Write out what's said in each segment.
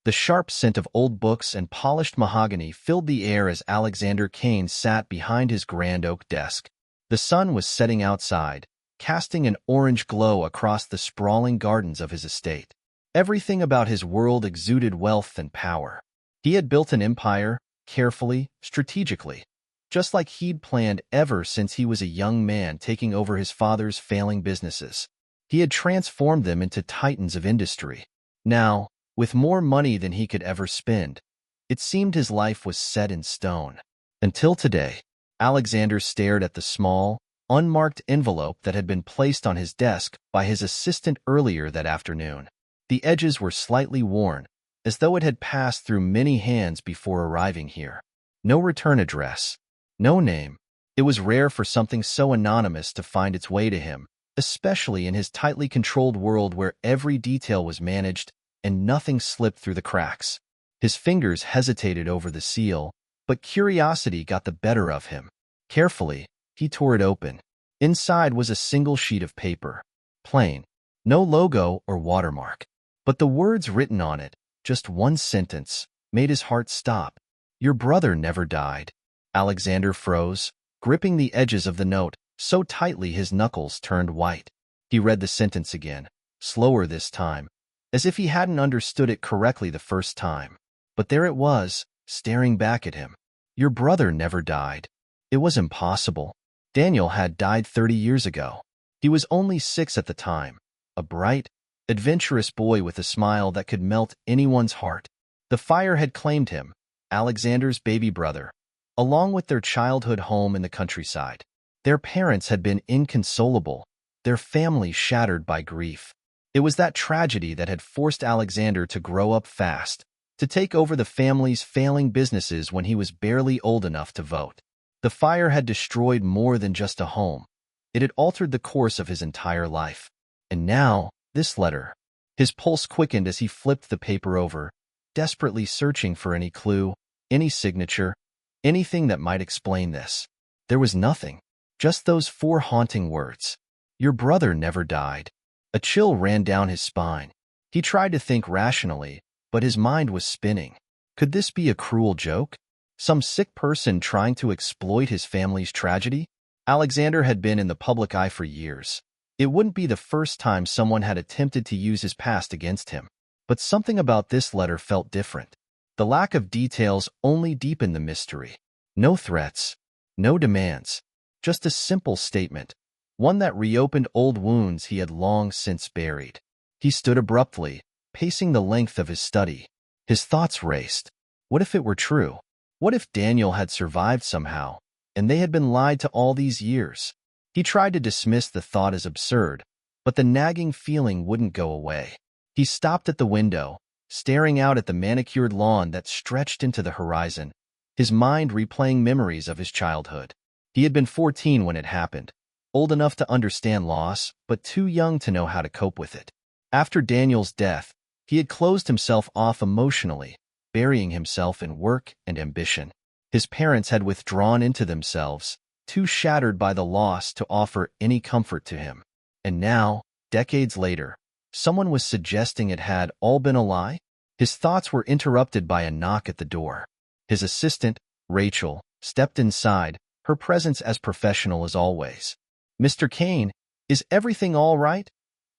The sharp scent of old books and polished mahogany filled the air as Alexander Kane sat behind his grand oak desk. The sun was setting outside, casting an orange glow across the sprawling gardens of his estate. Everything about his world exuded wealth and power. He had built an empire, carefully, strategically, just like he'd planned ever since he was a young man taking over his father's failing businesses. He had transformed them into titans of industry. Now, with more money than he could ever spend, it seemed his life was set in stone. Until today, Alexander stared at the small, unmarked envelope that had been placed on his desk by his assistant earlier that afternoon. The edges were slightly worn, as though it had passed through many hands before arriving here. No return address, no name. It was rare for something so anonymous to find its way to him, especially in his tightly controlled world where every detail was managed and nothing slipped through the cracks. His fingers hesitated over the seal, but curiosity got the better of him. Carefully, he tore it open. Inside was a single sheet of paper. Plain. No logo or watermark. But the words written on it, just one sentence, made his heart stop. Your brother never died. Alexander froze, gripping the edges of the note so tightly his knuckles turned white. He read the sentence again, slower this time, as if he hadn't understood it correctly the first time. But there it was, staring back at him. Your brother never died. It was impossible. Daniel had died 30 years ago. He was only 6 at the time, a bright, adventurous boy with a smile that could melt anyone's heart. The fire had claimed him, Alexander's baby brother, along with their childhood home in the countryside. Their parents had been inconsolable, their family shattered by grief. It was that tragedy that had forced Alexander to grow up fast, to take over the family's failing businesses when he was barely old enough to vote. The fire had destroyed more than just a home. It had altered the course of his entire life. And now, this letter. His pulse quickened as he flipped the paper over, desperately searching for any clue, any signature, anything that might explain this. There was nothing. Just those 4 haunting words. Your brother never died. A chill ran down his spine. He tried to think rationally, but his mind was spinning. Could this be a cruel joke? Some sick person trying to exploit his family's tragedy? Alexander had been in the public eye for years. It wouldn't be the first time someone had attempted to use his past against him. But something about this letter felt different. The lack of details only deepened the mystery. No threats, no demands, just a simple statement, one that reopened old wounds he had long since buried. He stood abruptly, pacing the length of his study. His thoughts raced. What if it were true? What if Daniel had survived somehow, and they had been lied to all these years? He tried to dismiss the thought as absurd, but the nagging feeling wouldn't go away. He stopped at the window, staring out at the manicured lawn that stretched into the horizon, his mind replaying memories of his childhood. He had been 14 when it happened, old enough to understand loss, but too young to know how to cope with it. After Daniel's death, he had closed himself off emotionally, burying himself in work and ambition. His parents had withdrawn into themselves, too shattered by the loss to offer any comfort to him. And now, decades later, someone was suggesting it had all been a lie? His thoughts were interrupted by a knock at the door. His assistant, Rachel, stepped inside, her presence as professional as always. Mr. Kane, is everything all right?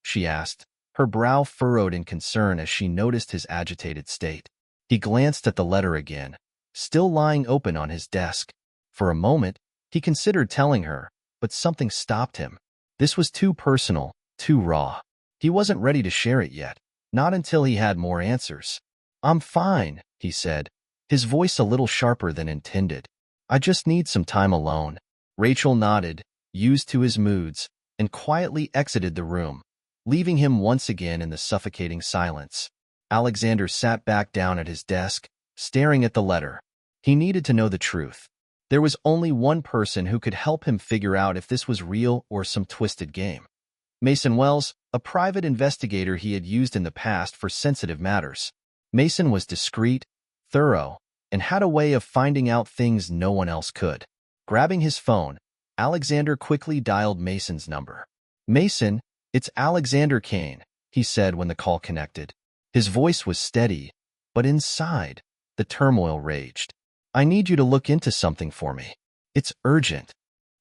She asked, her brow furrowed in concern as she noticed his agitated state. He glanced at the letter again, still lying open on his desk. For a moment, he considered telling her, but something stopped him. This was too personal, too raw. He wasn't ready to share it yet, not until he had more answers. I'm fine, he said, his voice a little sharper than intended. I just need some time alone. Rachel nodded, used to his moods, and quietly exited the room, leaving him once again in the suffocating silence. Alexander sat back down at his desk, staring at the letter. He needed to know the truth. There was only one person who could help him figure out if this was real or some twisted game. Mason Wells, a private investigator he had used in the past for sensitive matters. Mason was discreet, thorough, and had a way of finding out things no one else could. Grabbing his phone, Alexander quickly dialed Mason's number. Mason, it's Alexander Kane, he said when the call connected. His voice was steady, But inside, the turmoil raged. "I need you to look into something for me. It's urgent."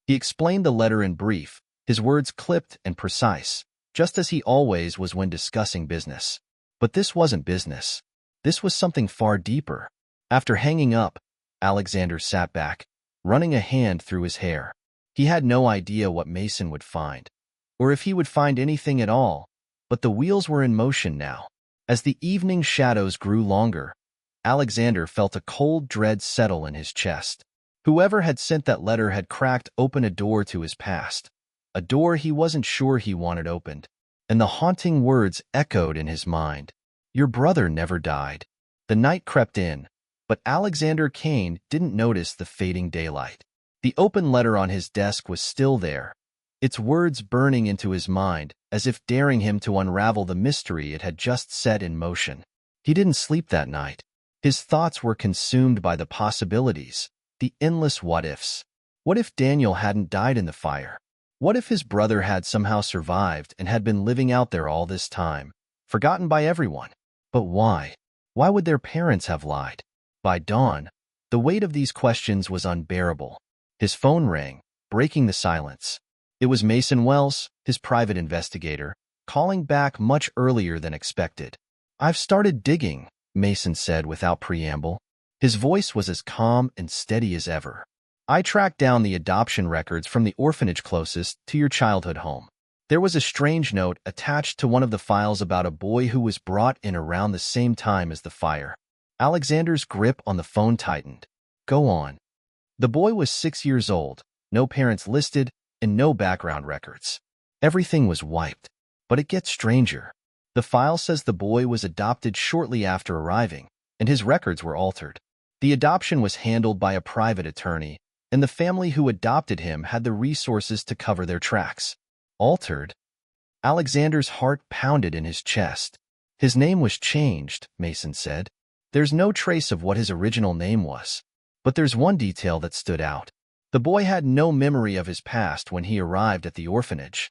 He explained the letter in brief, his words clipped and precise, just as he always was when discussing business. But this wasn't business. This was something far deeper. After hanging up, Alexander sat back, running a hand through his hair. He had no idea what Mason would find, or if he would find anything at all, but the wheels were in motion now. As the evening shadows grew longer, Alexander felt a cold dread settle in his chest. Whoever had sent that letter had cracked open a door to his past, a door he wasn't sure he wanted opened, and the haunting words echoed in his mind. "Your brother never died." The night crept in, but Alexander Kane didn't notice the fading daylight. The open letter on his desk was still there, its words burning into his mind as if daring him to unravel the mystery it had just set in motion. He didn't sleep that night. His thoughts were consumed by the possibilities, the endless what-ifs. What if Daniel hadn't died in the fire? What if his brother had somehow survived and had been living out there all this time, forgotten by everyone? But why? Why would their parents have lied? By dawn, the weight of these questions was unbearable. His phone rang, breaking the silence. It was Mason Wells, his private investigator, calling back much earlier than expected. "I've started digging," Mason said without preamble. His voice was as calm and steady as ever. "I tracked down the adoption records from the orphanage closest to your childhood home. There was a strange note attached to one of the files about a boy who was brought in around the same time as the fire." Alexander's grip on the phone tightened. "Go on." "The boy was 6 years old, no parents listed, and no background records. Everything was wiped. But it gets stranger. The file says the boy was adopted shortly after arriving, and his records were altered. The adoption was handled by a private attorney, and the family who adopted him had the resources to cover their tracks." "Altered?" Alexander's heart pounded in his chest. "His name was changed," Mason said. "There's no trace of what his original name was. But there's one detail that stood out. The boy had no memory of his past when he arrived at the orphanage."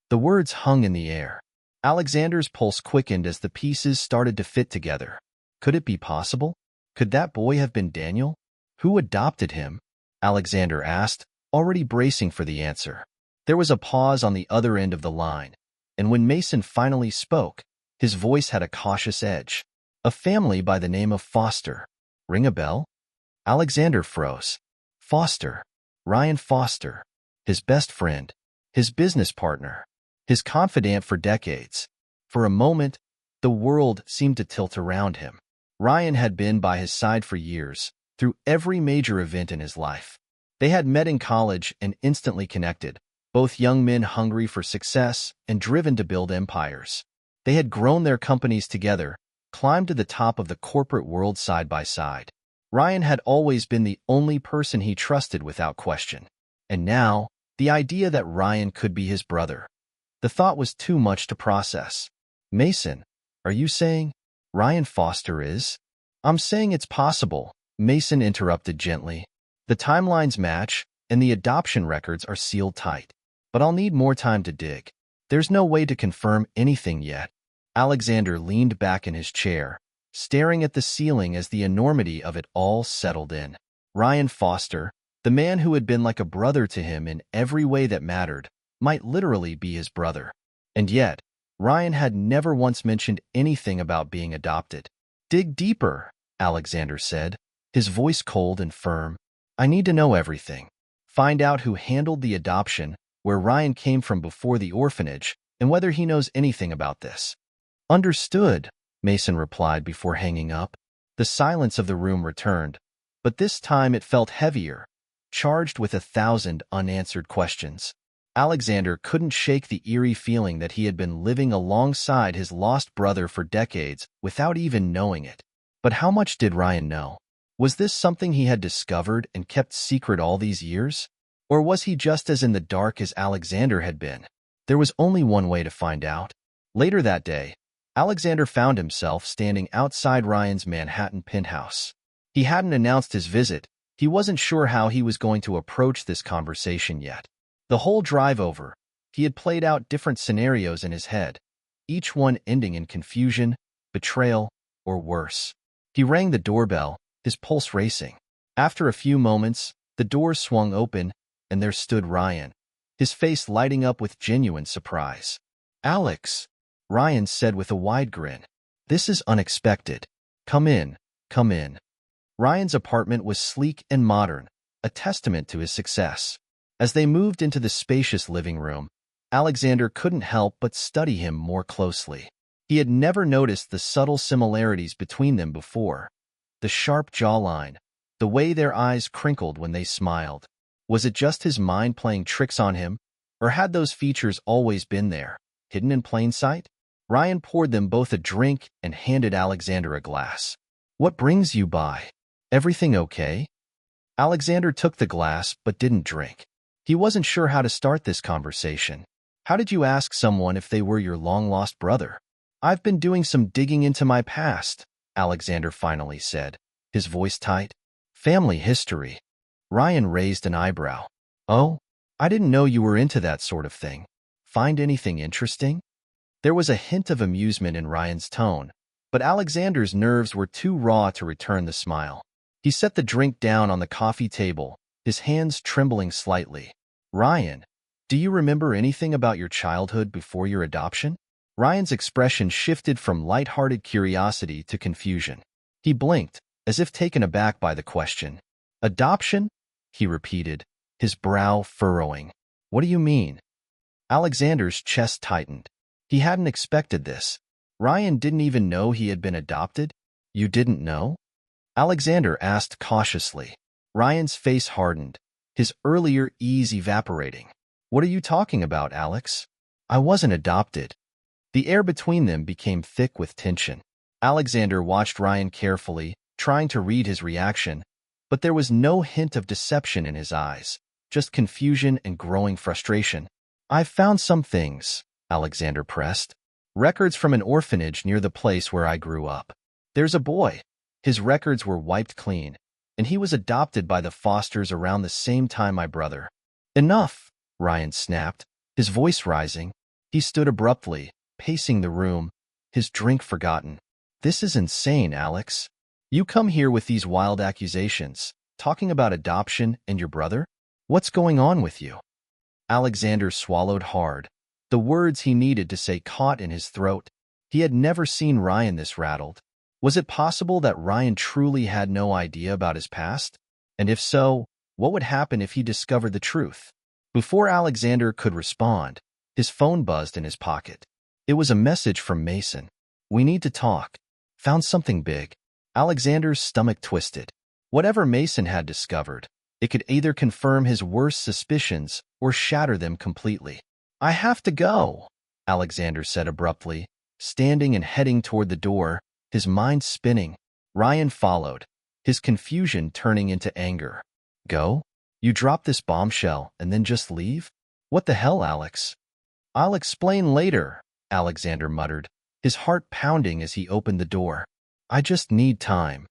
The words hung in the air. Alexander's pulse quickened as the pieces started to fit together. Could it be possible? Could that boy have been Daniel? Who adopted him? Alexander asked, already bracing for the answer. There was a pause on the other end of the line, and when Mason finally spoke, his voice had a cautious edge. "A family by the name of Foster. Ring a bell?" Alexander froze. Foster. Ryan Foster. His best friend. His business partner. His confidant for decades. For a moment, the world seemed to tilt around him. Ryan had been by his side for years, through every major event in his life. They had met in college and instantly connected, both young men hungry for success and driven to build empires. They had grown their companies together, climbed to the top of the corporate world side by side. Ryan had always been the only person he trusted without question. And now, the idea that Ryan could be his brother. The thought was too much to process. "Mason, are you saying Ryan Foster is?" "I'm saying it's possible," Mason interrupted gently. "The timelines match, and the adoption records are sealed tight. But I'll need more time to dig. There's no way to confirm anything yet." Alexander leaned back in his chair, staring at the ceiling as the enormity of it all settled in. Ryan Foster, the man who had been like a brother to him in every way that mattered, might literally be his brother. And yet, Ryan had never once mentioned anything about being adopted. "Dig deeper," Alexander said, his voice cold and firm. "I need to know everything. Find out who handled the adoption, where Ryan came from before the orphanage, and whether he knows anything about this." "Understood," Mason replied before hanging up. The silence of the room returned, but this time it felt heavier, charged with 1,000 unanswered questions. Alexander couldn't shake the eerie feeling that he had been living alongside his lost brother for decades without even knowing it. But how much did Ryan know? Was this something he had discovered and kept secret all these years? Or was he just as in the dark as Alexander had been? There was only one way to find out. Later that day, Alexander found himself standing outside Ryan's Manhattan penthouse. He hadn't announced his visit. He wasn't sure how he was going to approach this conversation yet. The whole drive over, he had played out different scenarios in his head, each one ending in confusion, betrayal, or worse. He rang the doorbell, his pulse racing. After a few moments, the door swung open, and there stood Ryan, his face lighting up with genuine surprise. "Alex," Ryan said with a wide grin. "This is unexpected. Come in, come in." Ryan's apartment was sleek and modern, a testament to his success. As they moved into the spacious living room, Alexander couldn't help but study him more closely. He had never noticed the subtle similarities between them before. The sharp jawline, the way their eyes crinkled when they smiled. Was it just his mind playing tricks on him, or had those features always been there, hidden in plain sight? Ryan poured them both a drink and handed Alexander a glass. "What brings you by? Everything okay?" Alexander took the glass but didn't drink. He wasn't sure how to start this conversation. How did you ask someone if they were your long-lost brother? "I've been doing some digging into my past," Alexander finally said, his voice tight. "Family history." Ryan raised an eyebrow. "Oh, I didn't know you were into that sort of thing. Find anything interesting?" There was a hint of amusement in Ryan's tone, but Alexander's nerves were too raw to return the smile. He set the drink down on the coffee table, his hands trembling slightly. "Ryan, do you remember anything about your childhood before your adoption?" Ryan's expression shifted from light-hearted curiosity to confusion. He blinked, as if taken aback by the question. "Adoption?" he repeated, his brow furrowing. "What do you mean?" Alexander's chest tightened. He hadn't expected this. Ryan didn't even know he had been adopted? "You didn't know?" Alexander asked cautiously. Ryan's face hardened, his earlier ease evaporating. "What are you talking about, Alex? I wasn't adopted." The air between them became thick with tension. Alexander watched Ryan carefully, trying to read his reaction, but there was no hint of deception in his eyes, just confusion and growing frustration. "I've found some things," Alexander pressed. "Records from an orphanage near the place where I grew up. There's a boy. His records were wiped clean, and he was adopted by the Fosters around the same time my brother." "Enough," Ryan snapped, his voice rising. He stood abruptly, pacing the room, his drink forgotten. "This is insane, Alex. You come here with these wild accusations, talking about adoption and your brother? What's going on with you?" Alexander swallowed hard. The words he needed to say caught in his throat. He had never seen Ryan this rattled. Was it possible that Ryan truly had no idea about his past? And if so, what would happen if he discovered the truth? Before Alexander could respond, his phone buzzed in his pocket. It was a message from Mason. "We need to talk. Found something big." Alexander's stomach twisted. Whatever Mason had discovered, it could either confirm his worst suspicions or shatter them completely. "I have to go," Alexander said abruptly, standing and heading toward the door, his mind spinning. Ryan followed, his confusion turning into anger. "Go? You drop this bombshell and then just leave? What the hell, Alex?" "I'll explain later," Alexander muttered, his heart pounding as he opened the door. "I just need time."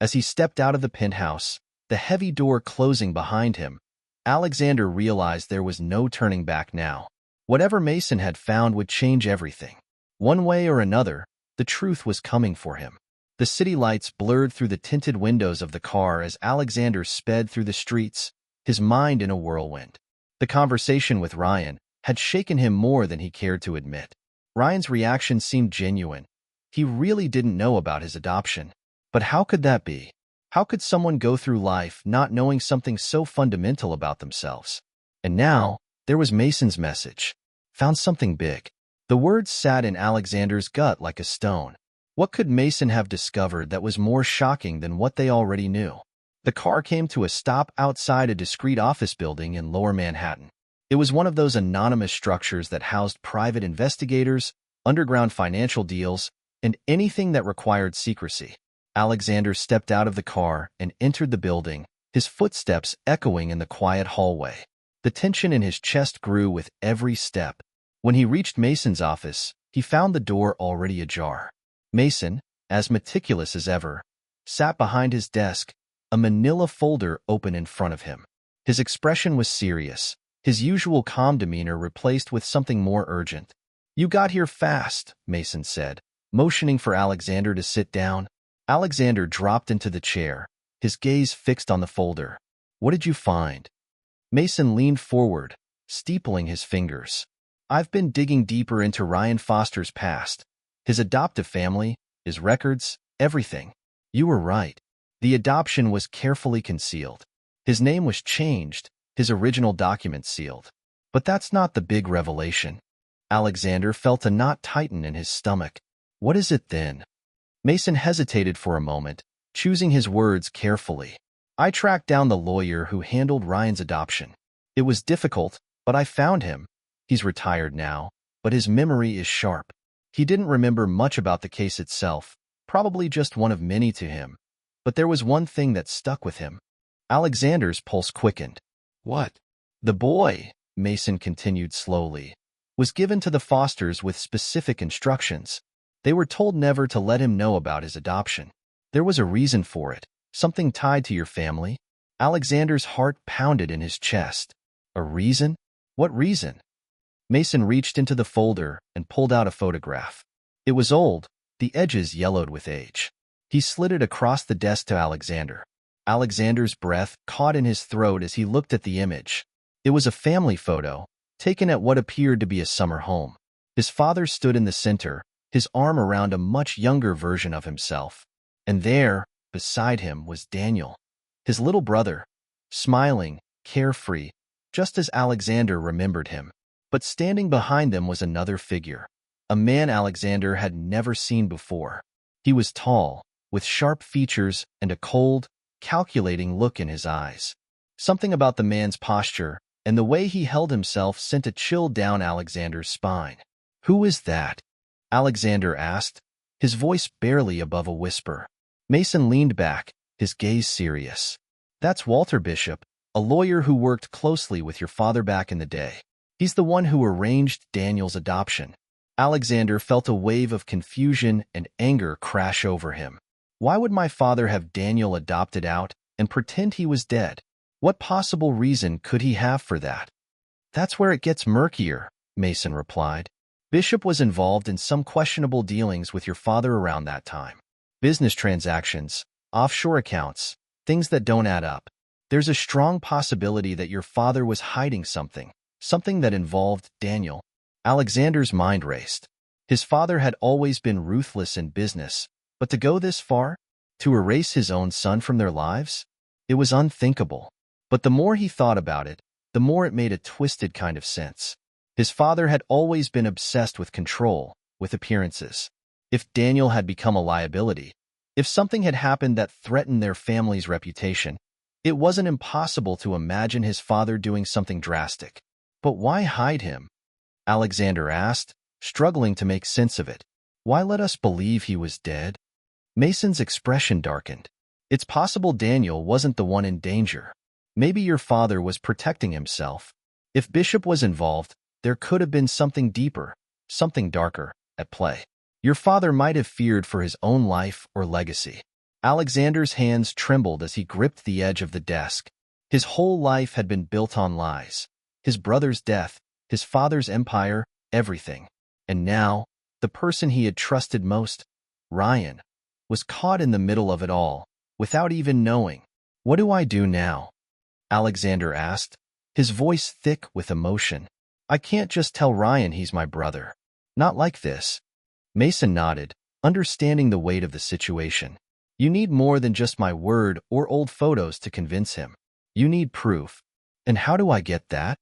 As he stepped out of the penthouse, the heavy door closing behind him, Alexander realized there was no turning back now. Whatever Mason had found would change everything. One way or another, the truth was coming for him. The city lights blurred through the tinted windows of the car as Alexander sped through the streets, his mind in a whirlwind. The conversation with Ryan had shaken him more than he cared to admit. Ryan's reaction seemed genuine. He really didn't know about his adoption. But how could that be? How could someone go through life not knowing something so fundamental about themselves? And now, there was Mason's message. Found something big. The words sat in Alexander's gut like a stone. What could Mason have discovered that was more shocking than what they already knew? The car came to a stop outside a discreet office building in Lower Manhattan. It was one of those anonymous structures that housed private investigators, underground financial deals, and anything that required secrecy. Alexander stepped out of the car and entered the building, his footsteps echoing in the quiet hallway. The tension in his chest grew with every step. When he reached Mason's office, he found the door already ajar. Mason, as meticulous as ever, sat behind his desk, a manila folder open in front of him. His expression was serious, his usual calm demeanor replaced with something more urgent. "You got here fast," Mason said, motioning for Alexander to sit down. Alexander dropped into the chair, his gaze fixed on the folder. What did you find? Mason leaned forward, steepling his fingers. I've been digging deeper into Ryan Foster's past, his adoptive family, his records, everything. You were right. The adoption was carefully concealed. His name was changed, his original documents sealed. But that's not the big revelation. Alexander felt a knot tighten in his stomach. What is it then? Mason hesitated for a moment, choosing his words carefully. I tracked down the lawyer who handled Ryan's adoption. It was difficult, but I found him. He's retired now, but his memory is sharp. He didn't remember much about the case itself, probably just one of many to him. But there was one thing that stuck with him. Alexander's pulse quickened. What? The boy, Mason continued slowly, was given to the Fosters with specific instructions. They were told never to let him know about his adoption. There was a reason for it, something tied to your family. Alexander's heart pounded in his chest. A reason? What reason? Mason reached into the folder and pulled out a photograph. It was old, the edges yellowed with age. He slid it across the desk to Alexander. Alexander's breath caught in his throat as he looked at the image. It was a family photo, taken at what appeared to be a summer home. His father stood in the center, his arm around a much younger version of himself. And there, beside him, was Daniel, his little brother, smiling, carefree, just as Alexander remembered him. But standing behind them was another figure, a man Alexander had never seen before. He was tall, with sharp features and a cold, calculating look in his eyes. Something about the man's posture and the way he held himself sent a chill down Alexander's spine. Who is that? Alexander asked, his voice barely above a whisper. Mason leaned back, his gaze serious. That's Walter Bishop, a lawyer who worked closely with your father back in the day. He's the one who arranged Daniel's adoption. Alexander felt a wave of confusion and anger crash over him. Why would my father have Daniel adopted out and pretend he was dead? What possible reason could he have for that? That's where it gets murkier, Mason replied. Bishop was involved in some questionable dealings with your father around that time. Business transactions, offshore accounts, things that don't add up. There's a strong possibility that your father was hiding something that involved Daniel. Alexander's mind raced. His father had always been ruthless in business, but to go this far? To erase his own son from their lives? It was unthinkable. But the more he thought about it, the more it made a twisted kind of sense. His father had always been obsessed with control, with appearances. If Daniel had become a liability, if something had happened that threatened their family's reputation, it wasn't impossible to imagine his father doing something drastic. But why hide him? Alexander asked, struggling to make sense of it. Why let us believe he was dead? Mason's expression darkened. It's possible Daniel wasn't the one in danger. Maybe your father was protecting himself. If Bishop was involved, there could have been something deeper, something darker, at play. Your father might have feared for his own life or legacy. Alexander's hands trembled as he gripped the edge of the desk. His whole life had been built on lies. His brother's death, his father's empire, everything. And now, the person he had trusted most, Ryan, was caught in the middle of it all, without even knowing. What do I do now? Alexander asked, his voice thick with emotion. I can't just tell Ryan he's my brother. Not like this. Mason nodded, understanding the weight of the situation. You need more than just my word or old photos to convince him. You need proof. And how do I get that?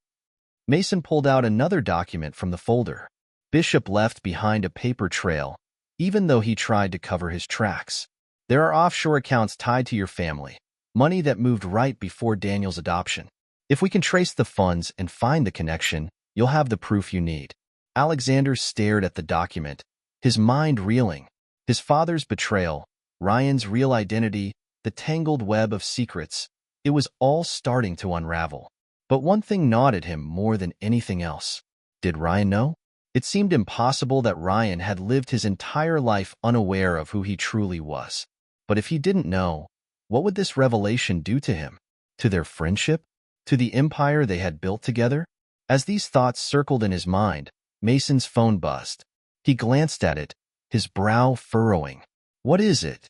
Mason pulled out another document from the folder. Bishop left behind a paper trail, even though he tried to cover his tracks. There are offshore accounts tied to your family, money that moved right before Daniel's adoption. If we can trace the funds and find the connection, you'll have the proof you need. Alexander stared at the document, his mind reeling. His father's betrayal, Ryan's real identity, the tangled web of secrets. It was all starting to unravel. But one thing gnawed at him more than anything else. Did Ryan know? It seemed impossible that Ryan had lived his entire life unaware of who he truly was. But if he didn't know, what would this revelation do to him? To their friendship? To the empire they had built together? As these thoughts circled in his mind, Mason's phone buzzed. He glanced at it, his brow furrowing. What is it?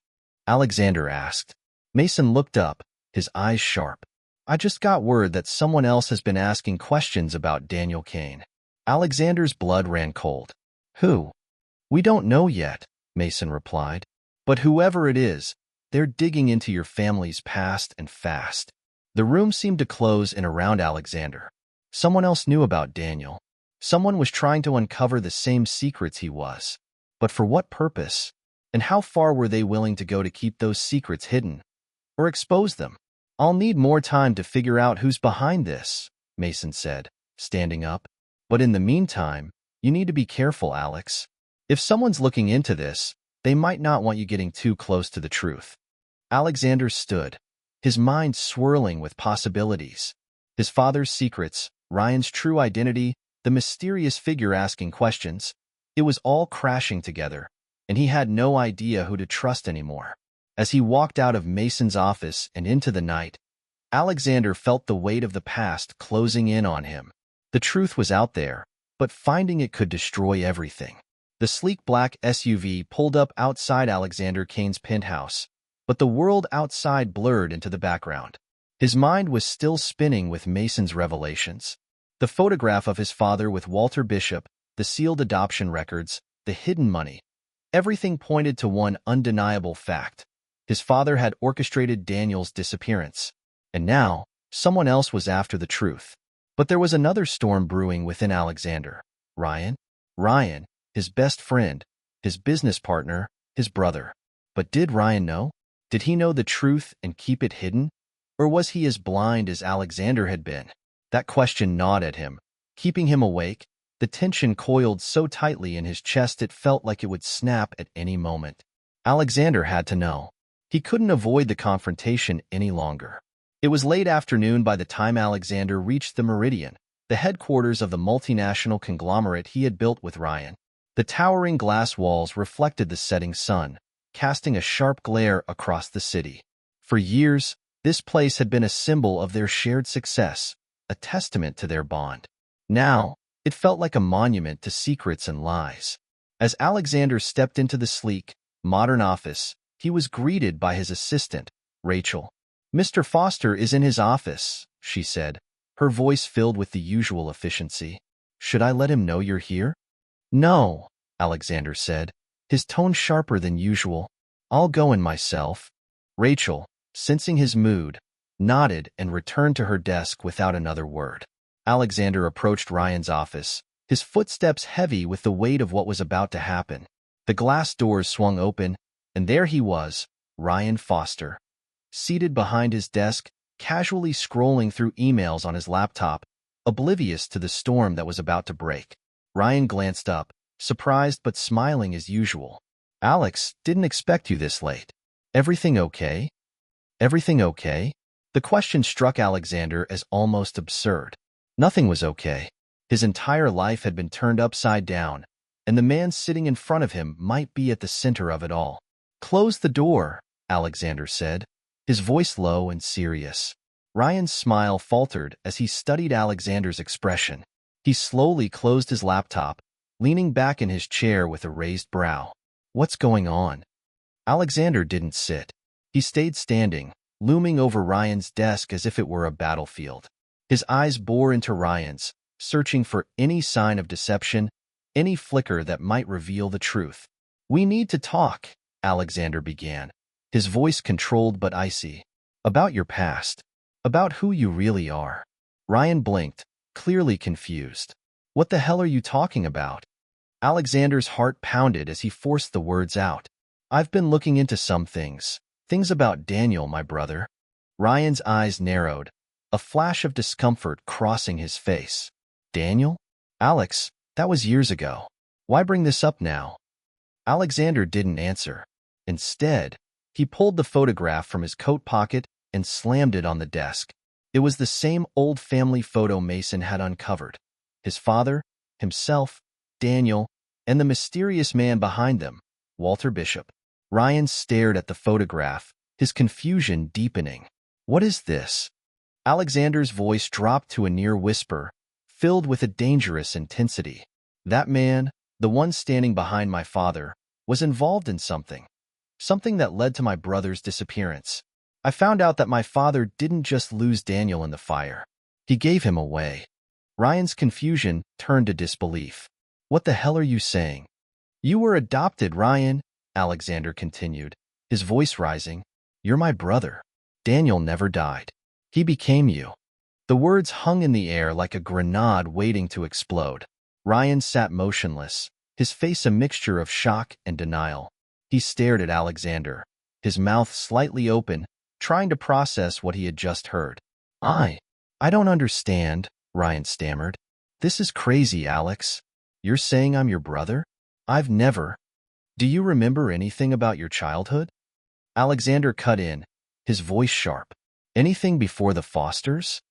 Alexander asked. Mason looked up, his eyes sharp. I just got word that someone else has been asking questions about Daniel Kane. Alexander's blood ran cold. Who? We don't know yet, Mason replied. But whoever it is, they're digging into your family's past and fast. The room seemed to close in around Alexander. Someone else knew about Daniel. Someone was trying to uncover the same secrets he was. But for what purpose? And how far were they willing to go to keep those secrets hidden? Or expose them? I'll need more time to figure out who's behind this, Mason said, standing up. But in the meantime, you need to be careful, Alex. If someone's looking into this, they might not want you getting too close to the truth. Alexander stood, his mind swirling with possibilities. His father's secrets, Ryan's true identity, the mysterious figure asking questions. It was all crashing together, and he had no idea who to trust anymore. As he walked out of Mason's office and into the night, Alexander felt the weight of the past closing in on him. The truth was out there, but finding it could destroy everything. The sleek black SUV pulled up outside Alexander Kane's penthouse, but the world outside blurred into the background. His mind was still spinning with Mason's revelations. The photograph of his father with Walter Bishop, the sealed adoption records, the hidden money. Everything pointed to one undeniable fact. His father had orchestrated Daniel's disappearance. And now, someone else was after the truth. But there was another storm brewing within Alexander. Ryan? Ryan, his best friend, his business partner, his brother. But did Ryan know? Did he know the truth and keep it hidden? Or was he as blind as Alexander had been? That question gnawed at him, keeping him awake. The tension coiled so tightly in his chest it felt like it would snap at any moment. Alexander had to know. He couldn't avoid the confrontation any longer. It was late afternoon by the time Alexander reached the Meridian, the headquarters of the multinational conglomerate he had built with Ryan. The towering glass walls reflected the setting sun, casting a sharp glare across the city. For years, this place had been a symbol of their shared success, a testament to their bond. Now, it felt like a monument to secrets and lies. As Alexander stepped into the sleek, modern office, he was greeted by his assistant, Rachel. Mr. Foster is in his office, she said, her voice filled with the usual efficiency. Should I let him know you're here? No, Alexander said, his tone sharper than usual. I'll go in myself. Rachel, sensing his mood, nodded and returned to her desk without another word. Alexander approached Ryan's office, his footsteps heavy with the weight of what was about to happen. The glass doors swung open, and there he was, Ryan Foster, seated behind his desk, casually scrolling through emails on his laptop, oblivious to the storm that was about to break. Ryan glanced up, surprised but smiling as usual. Alex, didn't expect you this late. Everything okay? Everything okay? The question struck Alexander as almost absurd. Nothing was okay. His entire life had been turned upside down, and the man sitting in front of him might be at the center of it all. Close the door, Alexander said, his voice low and serious. Ryan's smile faltered as he studied Alexander's expression. He slowly closed his laptop, leaning back in his chair with a raised brow. What's going on? Alexander didn't sit. He stayed standing, looming over Ryan's desk as if it were a battlefield. His eyes bore into Ryan's, searching for any sign of deception, any flicker that might reveal the truth. We need to talk, Alexander began, his voice controlled but icy. About your past. About who you really are. Ryan blinked, clearly confused. What the hell are you talking about? Alexander's heart pounded as he forced the words out. I've been looking into some things. Things about Daniel, my brother. Ryan's eyes narrowed, a flash of discomfort crossing his face. Daniel? Alex, that was years ago. Why bring this up now? Alexander didn't answer. Instead, he pulled the photograph from his coat pocket and slammed it on the desk. It was the same old family photo Mason had uncovered. His father, himself, Daniel, and the mysterious man behind them, Walter Bishop. Ryan stared at the photograph, his confusion deepening. What is this? Alexander's voice dropped to a near whisper, filled with a dangerous intensity. That man, the one standing behind my father, was involved in something. something that led to my brother's disappearance. I found out that my father didn't just lose Daniel in the fire. He gave him away. Ryan's confusion turned to disbelief. What the hell are you saying? You were adopted, Ryan, Alexander continued, his voice rising. You're my brother. Daniel never died. He became you. The words hung in the air like a grenade waiting to explode. Ryan sat motionless, his face a mixture of shock and denial. He stared at Alexander, his mouth slightly open, trying to process what he had just heard. I don't understand, Ryan stammered. This is crazy, Alex. You're saying I'm your brother? I've never. Do you remember anything about your childhood? Alexander cut in, his voice sharp. Anything before the Fosters?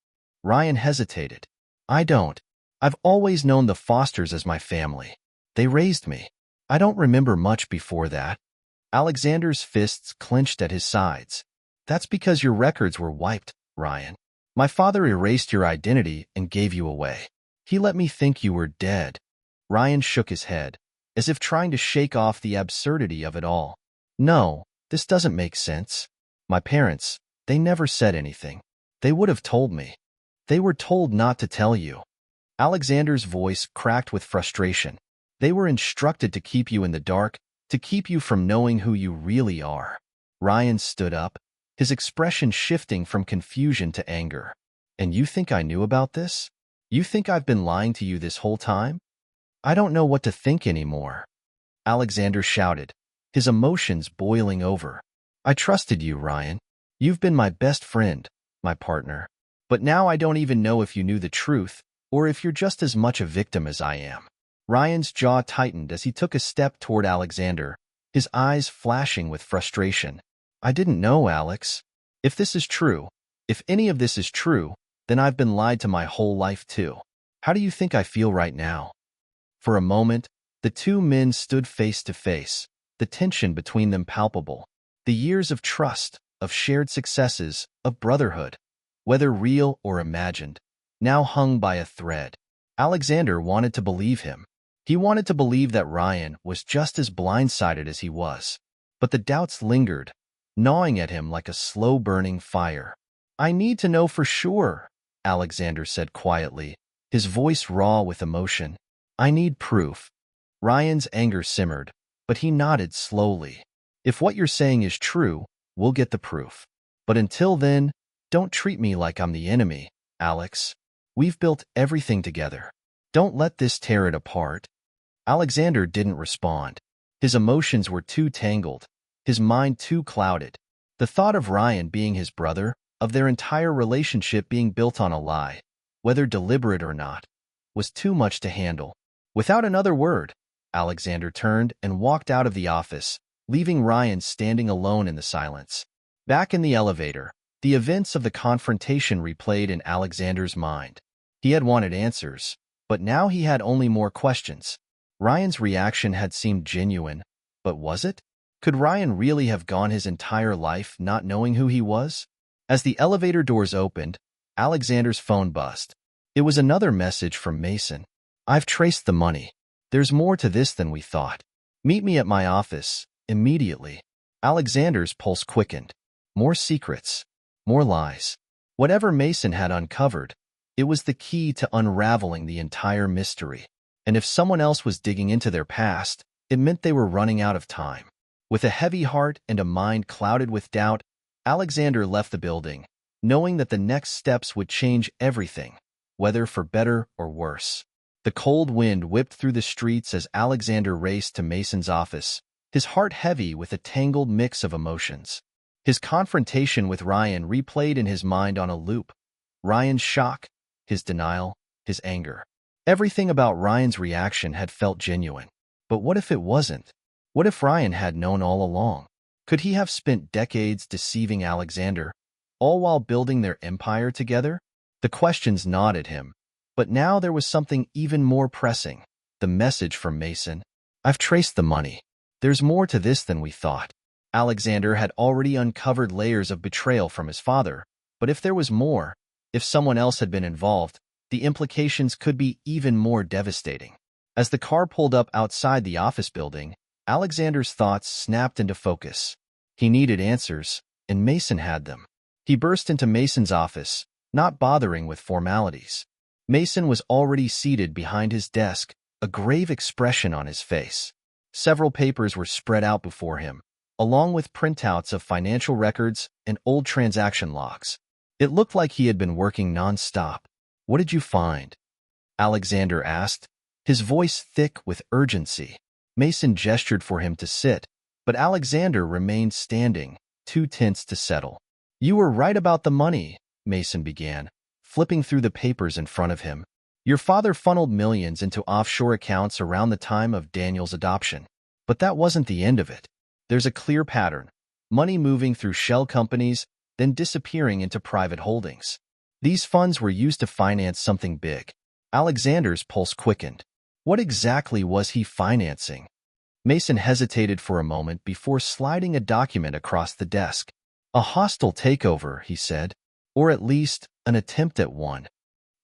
Ryan hesitated. I don't. I've always known the Fosters as my family. They raised me. I don't remember much before that. Alexander's fists clenched at his sides. That's because your records were wiped, Ryan. My father erased your identity and gave you away. He let me think you were dead. Ryan shook his head, as if trying to shake off the absurdity of it all. No, this doesn't make sense. My parents, they never said anything. They would have told me. They were told not to tell you. Alexander's voice cracked with frustration. They were instructed to keep you in the dark, to keep you from knowing who you really are. Ryan stood up, his expression shifting from confusion to anger. And you think I knew about this? You think I've been lying to you this whole time? I don't know what to think anymore. Alexander shouted, his emotions boiling over. I trusted you, Ryan. You've been my best friend, my partner. But now I don't even know if you knew the truth, or if you're just as much a victim as I am. Ryan's jaw tightened as he took a step toward Alexander, his eyes flashing with frustration. I didn't know, Alex. If this is true, if any of this is true, then I've been lied to my whole life too. How do you think I feel right now? For a moment, the two men stood face to face, the tension between them palpable. The years of trust, of shared successes, of brotherhood, whether real or imagined, now hung by a thread. Alexander wanted to believe him. He wanted to believe that Ryan was just as blindsided as he was. But the doubts lingered, gnawing at him like a slow-burning fire. I need to know for sure, Alexander said quietly, his voice raw with emotion. I need proof. Ryan's anger simmered, but he nodded slowly. If what you're saying is true, we'll get the proof. But until then, don't treat me like I'm the enemy, Alex. We've built everything together. Don't let this tear it apart. Alexander didn't respond. His emotions were too tangled, his mind too clouded. The thought of Ryan being his brother, of their entire relationship being built on a lie, whether deliberate or not, was too much to handle. Without another word, Alexander turned and walked out of the office, leaving Ryan standing alone in the silence. Back in the elevator, the events of the confrontation replayed in Alexander's mind. He had wanted answers, but now he had only more questions. Ryan's reaction had seemed genuine, but was it? Could Ryan really have gone his entire life not knowing who he was? As the elevator doors opened, Alexander's phone buzzed. It was another message from Mason. I've traced the money. There's more to this than we thought. Meet me at my office, immediately. Alexander's pulse quickened. More secrets. More lies. Whatever Mason had uncovered, it was the key to unraveling the entire mystery. And if someone else was digging into their past, it meant they were running out of time. With a heavy heart and a mind clouded with doubt, Alexander left the building, knowing that the next steps would change everything, whether for better or worse. The cold wind whipped through the streets as Alexander raced to Mason's office, his heart heavy with a tangled mix of emotions. His confrontation with Ryan replayed in his mind on a loop. Ryan's shock, his denial, his anger. Everything about Ryan's reaction had felt genuine. But what if it wasn't? What if Ryan had known all along? Could he have spent decades deceiving Alexander, all while building their empire together? The questions gnawed at him. But now there was something even more pressing. The message from Mason. I've traced the money. There's more to this than we thought. Alexander had already uncovered layers of betrayal from his father. But if there was more, if someone else had been involved, the implications could be even more devastating. As the car pulled up outside the office building, Alexander's thoughts snapped into focus. He needed answers, and Mason had them. He burst into Mason's office, not bothering with formalities. Mason was already seated behind his desk, a grave expression on his face. Several papers were spread out before him, along with printouts of financial records and old transaction logs. It looked like he had been working non-stop. "What did you find?" Alexander asked, his voice thick with urgency. Mason gestured for him to sit, but Alexander remained standing, too tense to settle. "You were right about the money," Mason began, flipping through the papers in front of him. "Your father funneled millions into offshore accounts around the time of Daniel's adoption. But that wasn't the end of it. There's a clear pattern: money moving through shell companies, then disappearing into private holdings. These funds were used to finance something big." Alexander's pulse quickened. What exactly was he financing? Mason hesitated for a moment before sliding a document across the desk. "A hostile takeover," he said, "or at least an attempt at one."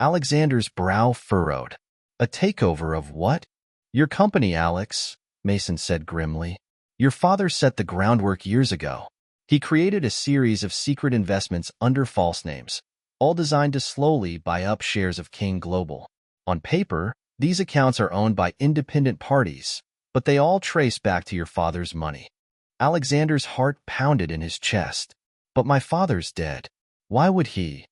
Alexander's brow furrowed. "A takeover of what?" "Your company, Alex," Mason said grimly. "Your father set the groundwork years ago. He created a series of secret investments under false names, all designed to slowly buy up shares of Kane Global. On paper, these accounts are owned by independent parties, but they all trace back to your father's money." Alexander's heart pounded in his chest. "But my father's dead. Why would he?"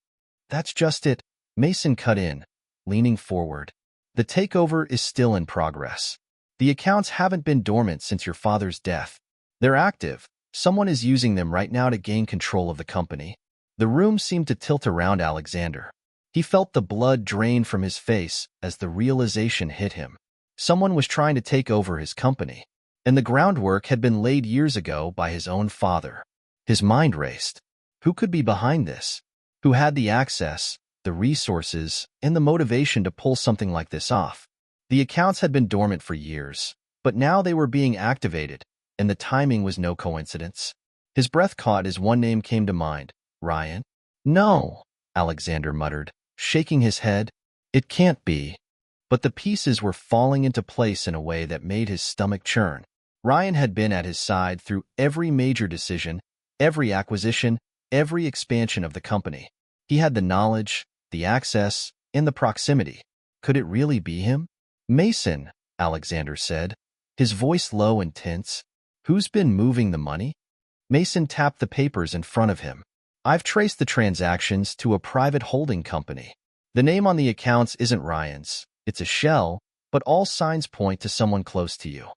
"That's just it," Mason cut in, leaning forward. "The takeover is still in progress. The accounts haven't been dormant since your father's death. They're active. Someone is using them right now to gain control of the company." The room seemed to tilt around Alexander. He felt the blood drain from his face as the realization hit him. Someone was trying to take over his company, and the groundwork had been laid years ago by his own father. His mind raced. Who could be behind this? Who had the access, the resources, and the motivation to pull something like this off? The accounts had been dormant for years, but now they were being activated, and the timing was no coincidence. His breath caught as one name came to mind: Ryan. "No," Alexander muttered, shaking his head. "It can't be." But the pieces were falling into place in a way that made his stomach churn. Ryan had been at his side through every major decision, every acquisition, every expansion of the company. He had the knowledge, the access, and the proximity. Could it really be him? "Mason," Alexander said, his voice low and tense. "Who's been moving the money?" Mason tapped the papers in front of him. "I've traced the transactions to a private holding company. The name on the accounts isn't Ryan's. It's a shell, but all signs point to someone close to you."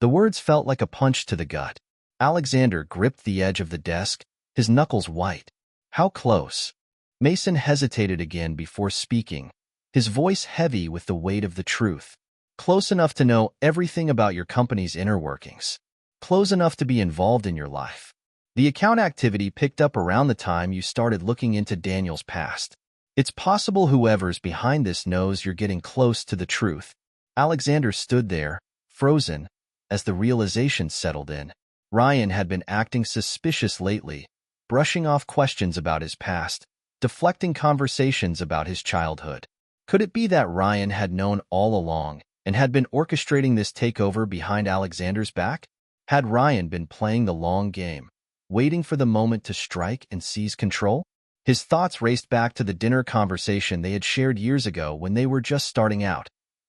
The words felt like a punch to the gut. Alexander gripped the edge of the desk, his knuckles white. "How close?" Mason hesitated again before speaking, his voice heavy with the weight of the truth. "Close enough to know everything about your company's inner workings. Close enough to be involved in your life. The account activity picked up around the time you started looking into Daniel's past. It's possible whoever's behind this knows you're getting close to the truth." Alexander stood there, frozen, as the realization settled in. Ryan had been acting suspicious lately, brushing off questions about his past, deflecting conversations about his childhood. Could it be that Ryan had known all along and had been orchestrating this takeover behind Alexander's back? Had Ryan been playing the long game, waiting for the moment to strike and seize control? His thoughts raced back to the dinner conversation they had shared years ago when they were just starting out.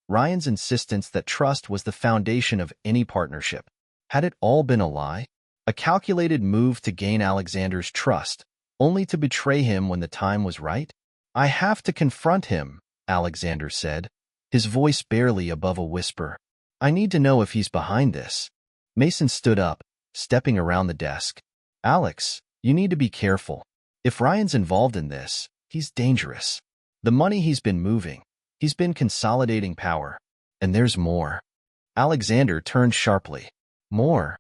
Ryan's insistence that trust was the foundation of any partnership. Had it all been a lie? A calculated move to gain Alexander's trust, only to betray him when the time was right? "I have to confront him," Alexander said, his voice barely above a whisper. "I need to know if he's behind this." Mason stood up, stepping around the desk. "Alex, you need to be careful. If Ryan's involved in this, he's dangerous. The money he's been moving, he's been consolidating power. And there's more." Alexander turned sharply. "More?"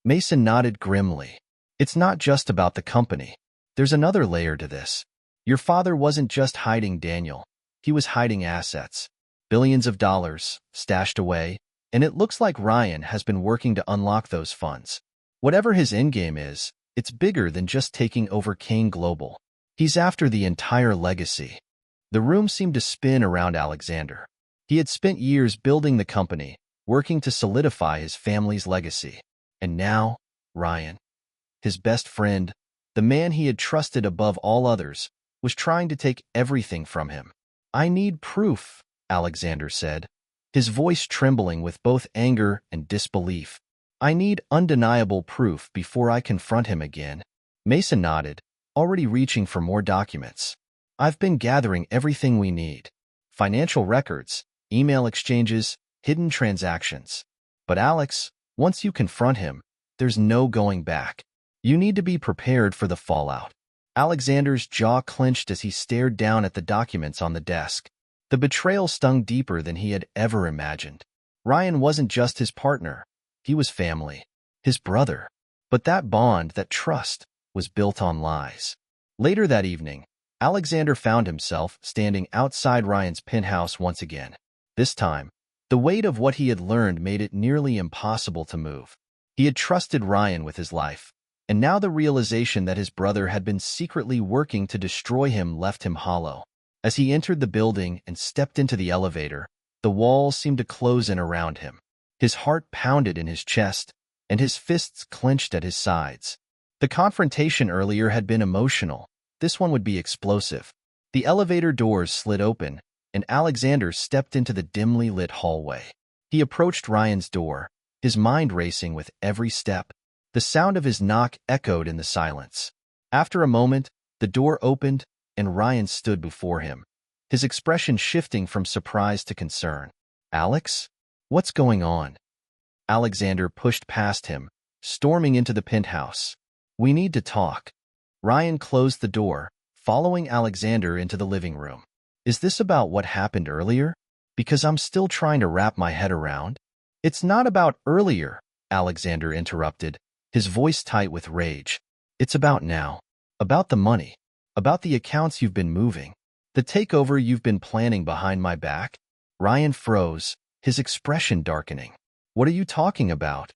Mason nodded grimly. "It's not just about the company. There's another layer to this. Your father wasn't just hiding Daniel. He was hiding assets. Billions of dollars, stashed away, and it looks like Ryan has been working to unlock those funds. Whatever his endgame is, it's bigger than just taking over Kane Global. He's after the entire legacy." The room seemed to spin around Alexander. He had spent years building the company, working to solidify his family's legacy. And now, Ryan, his best friend, the man he had trusted above all others, was trying to take everything from him. "I need proof," Alexander said, his voice trembling with both anger and disbelief. "I need undeniable proof before I confront him again." Mason nodded, already reaching for more documents. "I've been gathering everything we need. Financial records, email exchanges, hidden transactions. But Alex, once you confront him, there's no going back. You need to be prepared for the fallout." Alexander's jaw clenched as he stared down at the documents on the desk. The betrayal stung deeper than he had ever imagined. Ryan wasn't just his partner. He was family, his brother. But that bond, that trust, was built on lies. Later that evening, Alexander found himself standing outside Ryan's penthouse once again. This time, the weight of what he had learned made it nearly impossible to move. He had trusted Ryan with his life, and now the realization that his brother had been secretly working to destroy him left him hollow. As he entered the building and stepped into the elevator, the walls seemed to close in around him. His heart pounded in his chest, and his fists clenched at his sides. The confrontation earlier had been emotional. This one would be explosive. The elevator doors slid open, and Alexander stepped into the dimly lit hallway. He approached Ryan's door, his mind racing with every step. The sound of his knock echoed in the silence. After a moment, the door opened, and Ryan stood before him, his expression shifting from surprise to concern. "Alex? What's going on?" Alexander pushed past him, storming into the penthouse. "We need to talk." Ryan closed the door, following Alexander into the living room. "Is this about what happened earlier? Because I'm still trying to wrap my head around." "It's not about earlier," Alexander interrupted, his voice tight with rage. "It's about now. About the money. About the accounts you've been moving. The takeover you've been planning behind my back." Ryan froze, his expression darkening. "What are you talking about?"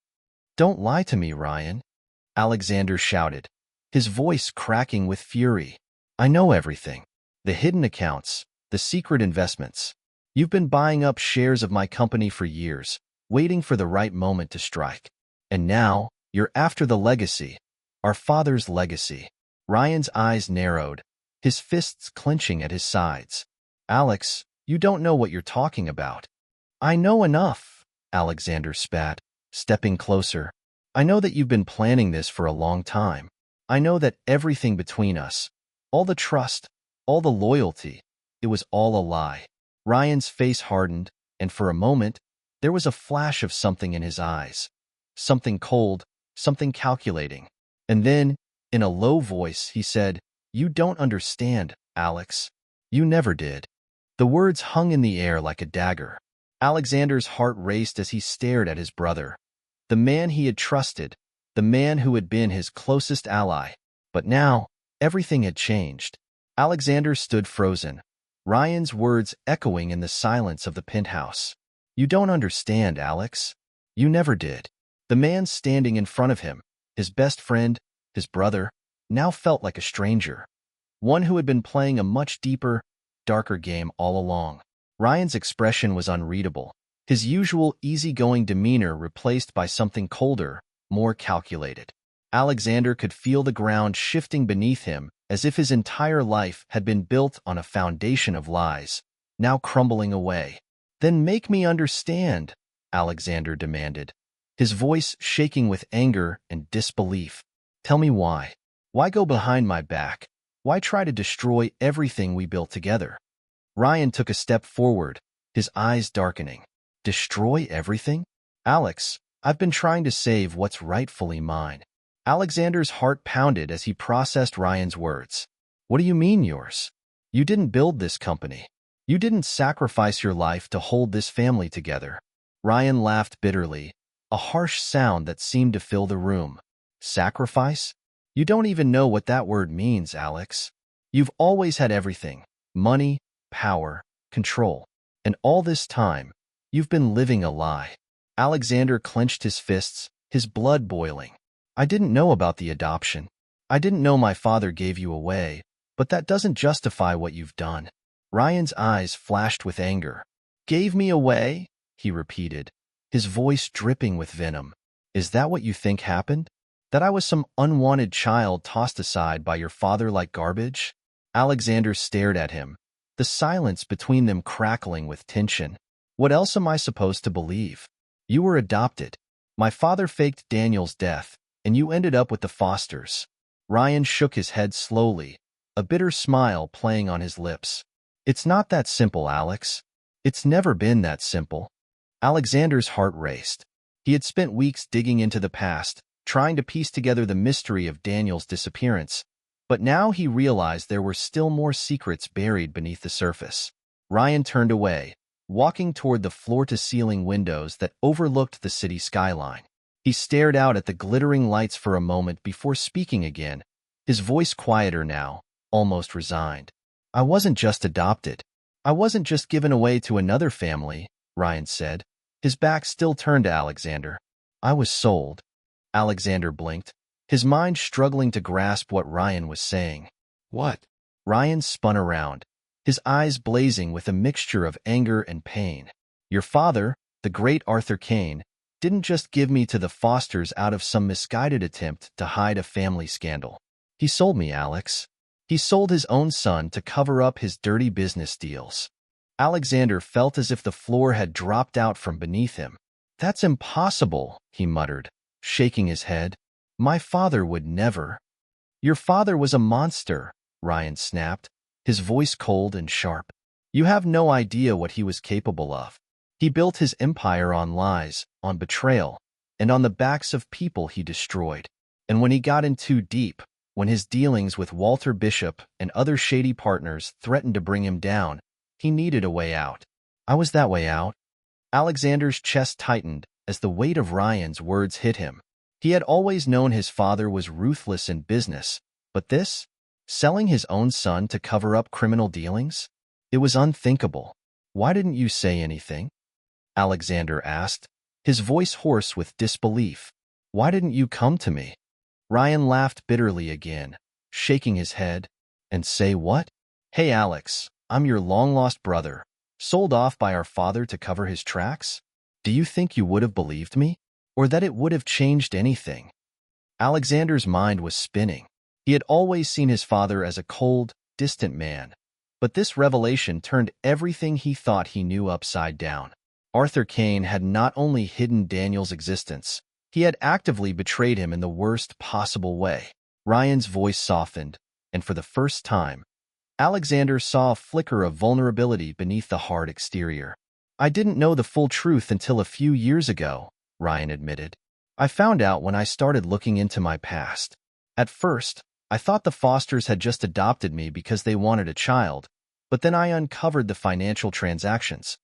"Don't lie to me, Ryan," Alexander shouted, his voice cracking with fury. "I know everything. The hidden accounts, the secret investments. You've been buying up shares of my company for years, waiting for the right moment to strike. And now, you're after the legacy, our father's legacy." Ryan's eyes narrowed, his fists clenching at his sides. "Alex, you don't know what you're talking about." "I know enough," Alexander spat, stepping closer. "I know that you've been planning this for a long time. I know that everything between us, all the trust, all the loyalty, it was all a lie." Ryan's face hardened, and for a moment, there was a flash of something in his eyes. Something cold, something calculating. And then, in a low voice, he said, "You don't understand, Alex. You never did." The words hung in the air like a dagger. Alexander's heart raced as he stared at his brother, the man he had trusted, the man who had been his closest ally. But now, everything had changed. Alexander stood frozen, Ryan's words echoing in the silence of the penthouse. "You don't understand, Alex. You never did." The man standing in front of him, his best friend, his brother, now felt like a stranger, one who had been playing a much deeper, darker game all along. Ryan's expression was unreadable, his usual easygoing demeanor replaced by something colder, more calculated. Alexander could feel the ground shifting beneath him as if his entire life had been built on a foundation of lies, now crumbling away. "Then make me understand," Alexander demanded, his voice shaking with anger and disbelief. "Tell me why. Why go behind my back? Why try to destroy everything we built together?" Ryan took a step forward, his eyes darkening. "Destroy everything? Alex, I've been trying to save what's rightfully mine." Alexander's heart pounded as he processed Ryan's words. "What do you mean yours? You didn't build this company. You didn't sacrifice your life to hold this family together." Ryan laughed bitterly, a harsh sound that seemed to fill the room. "Sacrifice? You don't even know what that word means, Alex. You've always had everything: money, power, control. And all this time, you've been living a lie." Alexander clenched his fists, his blood boiling. "I didn't know about the adoption. I didn't know my father gave you away, but that doesn't justify what you've done." Ryan's eyes flashed with anger. "Gave me away?" he repeated, his voice dripping with venom. "Is that what you think happened? That I was some unwanted child tossed aside by your father like garbage?" Alexander stared at him, the silence between them crackling with tension. "What else am I supposed to believe? You were adopted. My father faked Daniel's death, and you ended up with the Fosters." Ryan shook his head slowly, a bitter smile playing on his lips. "It's not that simple, Alex. It's never been that simple." Alexander's heart raced. He had spent weeks digging into the past, trying to piece together the mystery of Daniel's disappearance, but now he realized there were still more secrets buried beneath the surface. Ryan turned away, walking toward the floor-to-ceiling windows that overlooked the city skyline. He stared out at the glittering lights for a moment before speaking again, his voice quieter now, almost resigned. "I wasn't just adopted. I wasn't just given away to another family," Ryan said, his back still turned to Alexander. "I was sold." Alexander blinked, his mind struggling to grasp what Ryan was saying. "What?" Ryan spun around, his eyes blazing with a mixture of anger and pain. "Your father, the great Arthur Kane, didn't just give me to the Fosters out of some misguided attempt to hide a family scandal. He sold me, Alex. He sold his own son to cover up his dirty business deals." Alexander felt as if the floor had dropped out from beneath him. "That's impossible," he muttered, shaking his head. "My father would never." "Your father was a monster," Ryan snapped, his voice cold and sharp. "You have no idea what he was capable of. He built his empire on lies, on betrayal, and on the backs of people he destroyed. And when he got in too deep, when his dealings with Walter Bishop and other shady partners threatened to bring him down, he needed a way out. I was that way out." Alexander's chest tightened as the weight of Ryan's words hit him. He had always known his father was ruthless in business, but this? Selling his own son to cover up criminal dealings? It was unthinkable. "Why didn't you say anything?" Alexander asked, his voice hoarse with disbelief. "Why didn't you come to me?" Ryan laughed bitterly again, shaking his head. "And say what?" "Hey, Alex, I'm your long-lost brother, sold off by our father to cover his tracks? Do you think you would have believed me? Or that it would have changed anything?" Alexander's mind was spinning. He had always seen his father as a cold, distant man, but this revelation turned everything he thought he knew upside down. Arthur Kane had not only hidden Daniel's existence, he had actively betrayed him in the worst possible way. Ryan's voice softened, and for the first time, Alexander saw a flicker of vulnerability beneath the hard exterior. "I didn't know the full truth until a few years ago," Ryan admitted. "I found out when I started looking into my past. At first, I thought the Fosters had just adopted me because they wanted a child, but then I uncovered the financial transactions,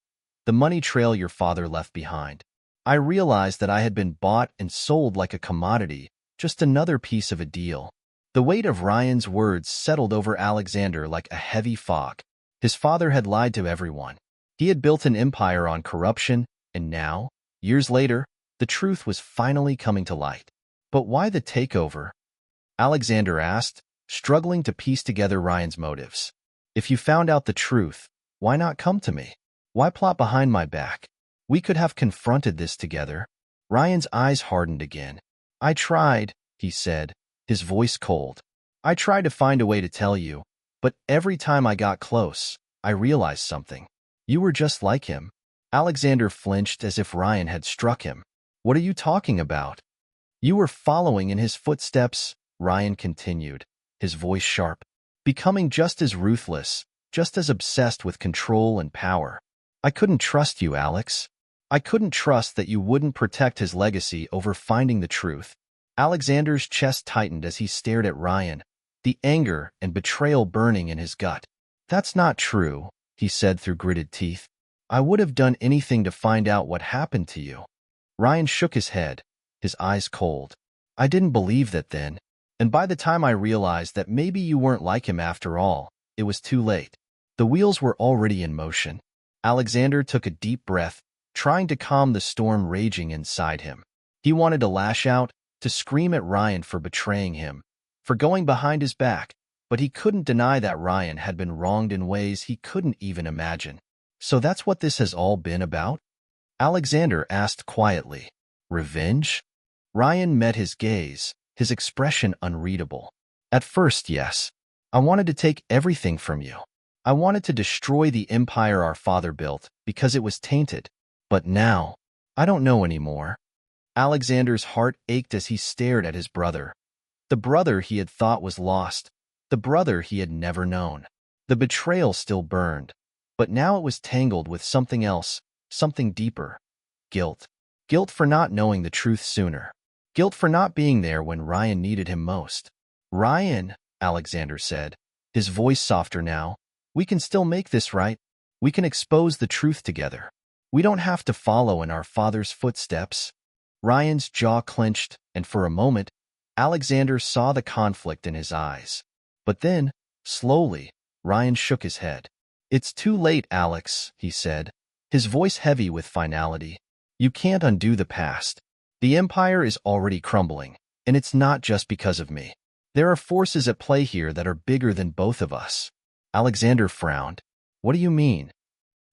the money trail your father left behind. I realized that I had been bought and sold like a commodity, just another piece of a deal." The weight of Ryan's words settled over Alexander like a heavy fog. His father had lied to everyone. He had built an empire on corruption, and now, years later, the truth was finally coming to light. "But why the takeover?" Alexander asked, struggling to piece together Ryan's motives. "If you found out the truth, why not come to me? Why plot behind my back? We could have confronted this together." Ryan's eyes hardened again. "I tried," he said, his voice cold. "I tried to find a way to tell you, but every time I got close, I realized something. You were just like him." Alexander flinched as if Ryan had struck him. "What are you talking about?" "You were following in his footsteps," Ryan continued, his voice sharp, "becoming just as ruthless, just as obsessed with control and power. I couldn't trust you, Alex. I couldn't trust that you wouldn't protect his legacy over finding the truth." Alexander's chest tightened as he stared at Ryan, the anger and betrayal burning in his gut. "That's not true," he said through gritted teeth. "I would have done anything to find out what happened to you." Ryan shook his head, his eyes cold. "I didn't believe that then. And by the time I realized that maybe you weren't like him after all, it was too late. The wheels were already in motion." Alexander took a deep breath, trying to calm the storm raging inside him. He wanted to lash out, to scream at Ryan for betraying him, for going behind his back, but he couldn't deny that Ryan had been wronged in ways he couldn't even imagine. "So that's what this has all been about?" Alexander asked quietly. Revenge? Ryan met his gaze, his expression unreadable. At first, yes. I wanted to take everything from you. I wanted to destroy the empire our father built because it was tainted. But now, I don't know anymore. Alexander's heart ached as he stared at his brother. The brother he had thought was lost. The brother he had never known. The betrayal still burned. But now it was tangled with something else, something deeper. Guilt. Guilt for not knowing the truth sooner. Guilt for not being there when Ryan needed him most. Ryan, Alexander said, his voice softer now, we can still make this right. We can expose the truth together. We don't have to follow in our father's footsteps. Ryan's jaw clenched, and for a moment, Alexander saw the conflict in his eyes. But then, slowly, Ryan shook his head. It's too late, Alex, he said, his voice heavy with finality. You can't undo the past. The empire is already crumbling, and it's not just because of me. There are forces at play here that are bigger than both of us. Alexander frowned. What do you mean?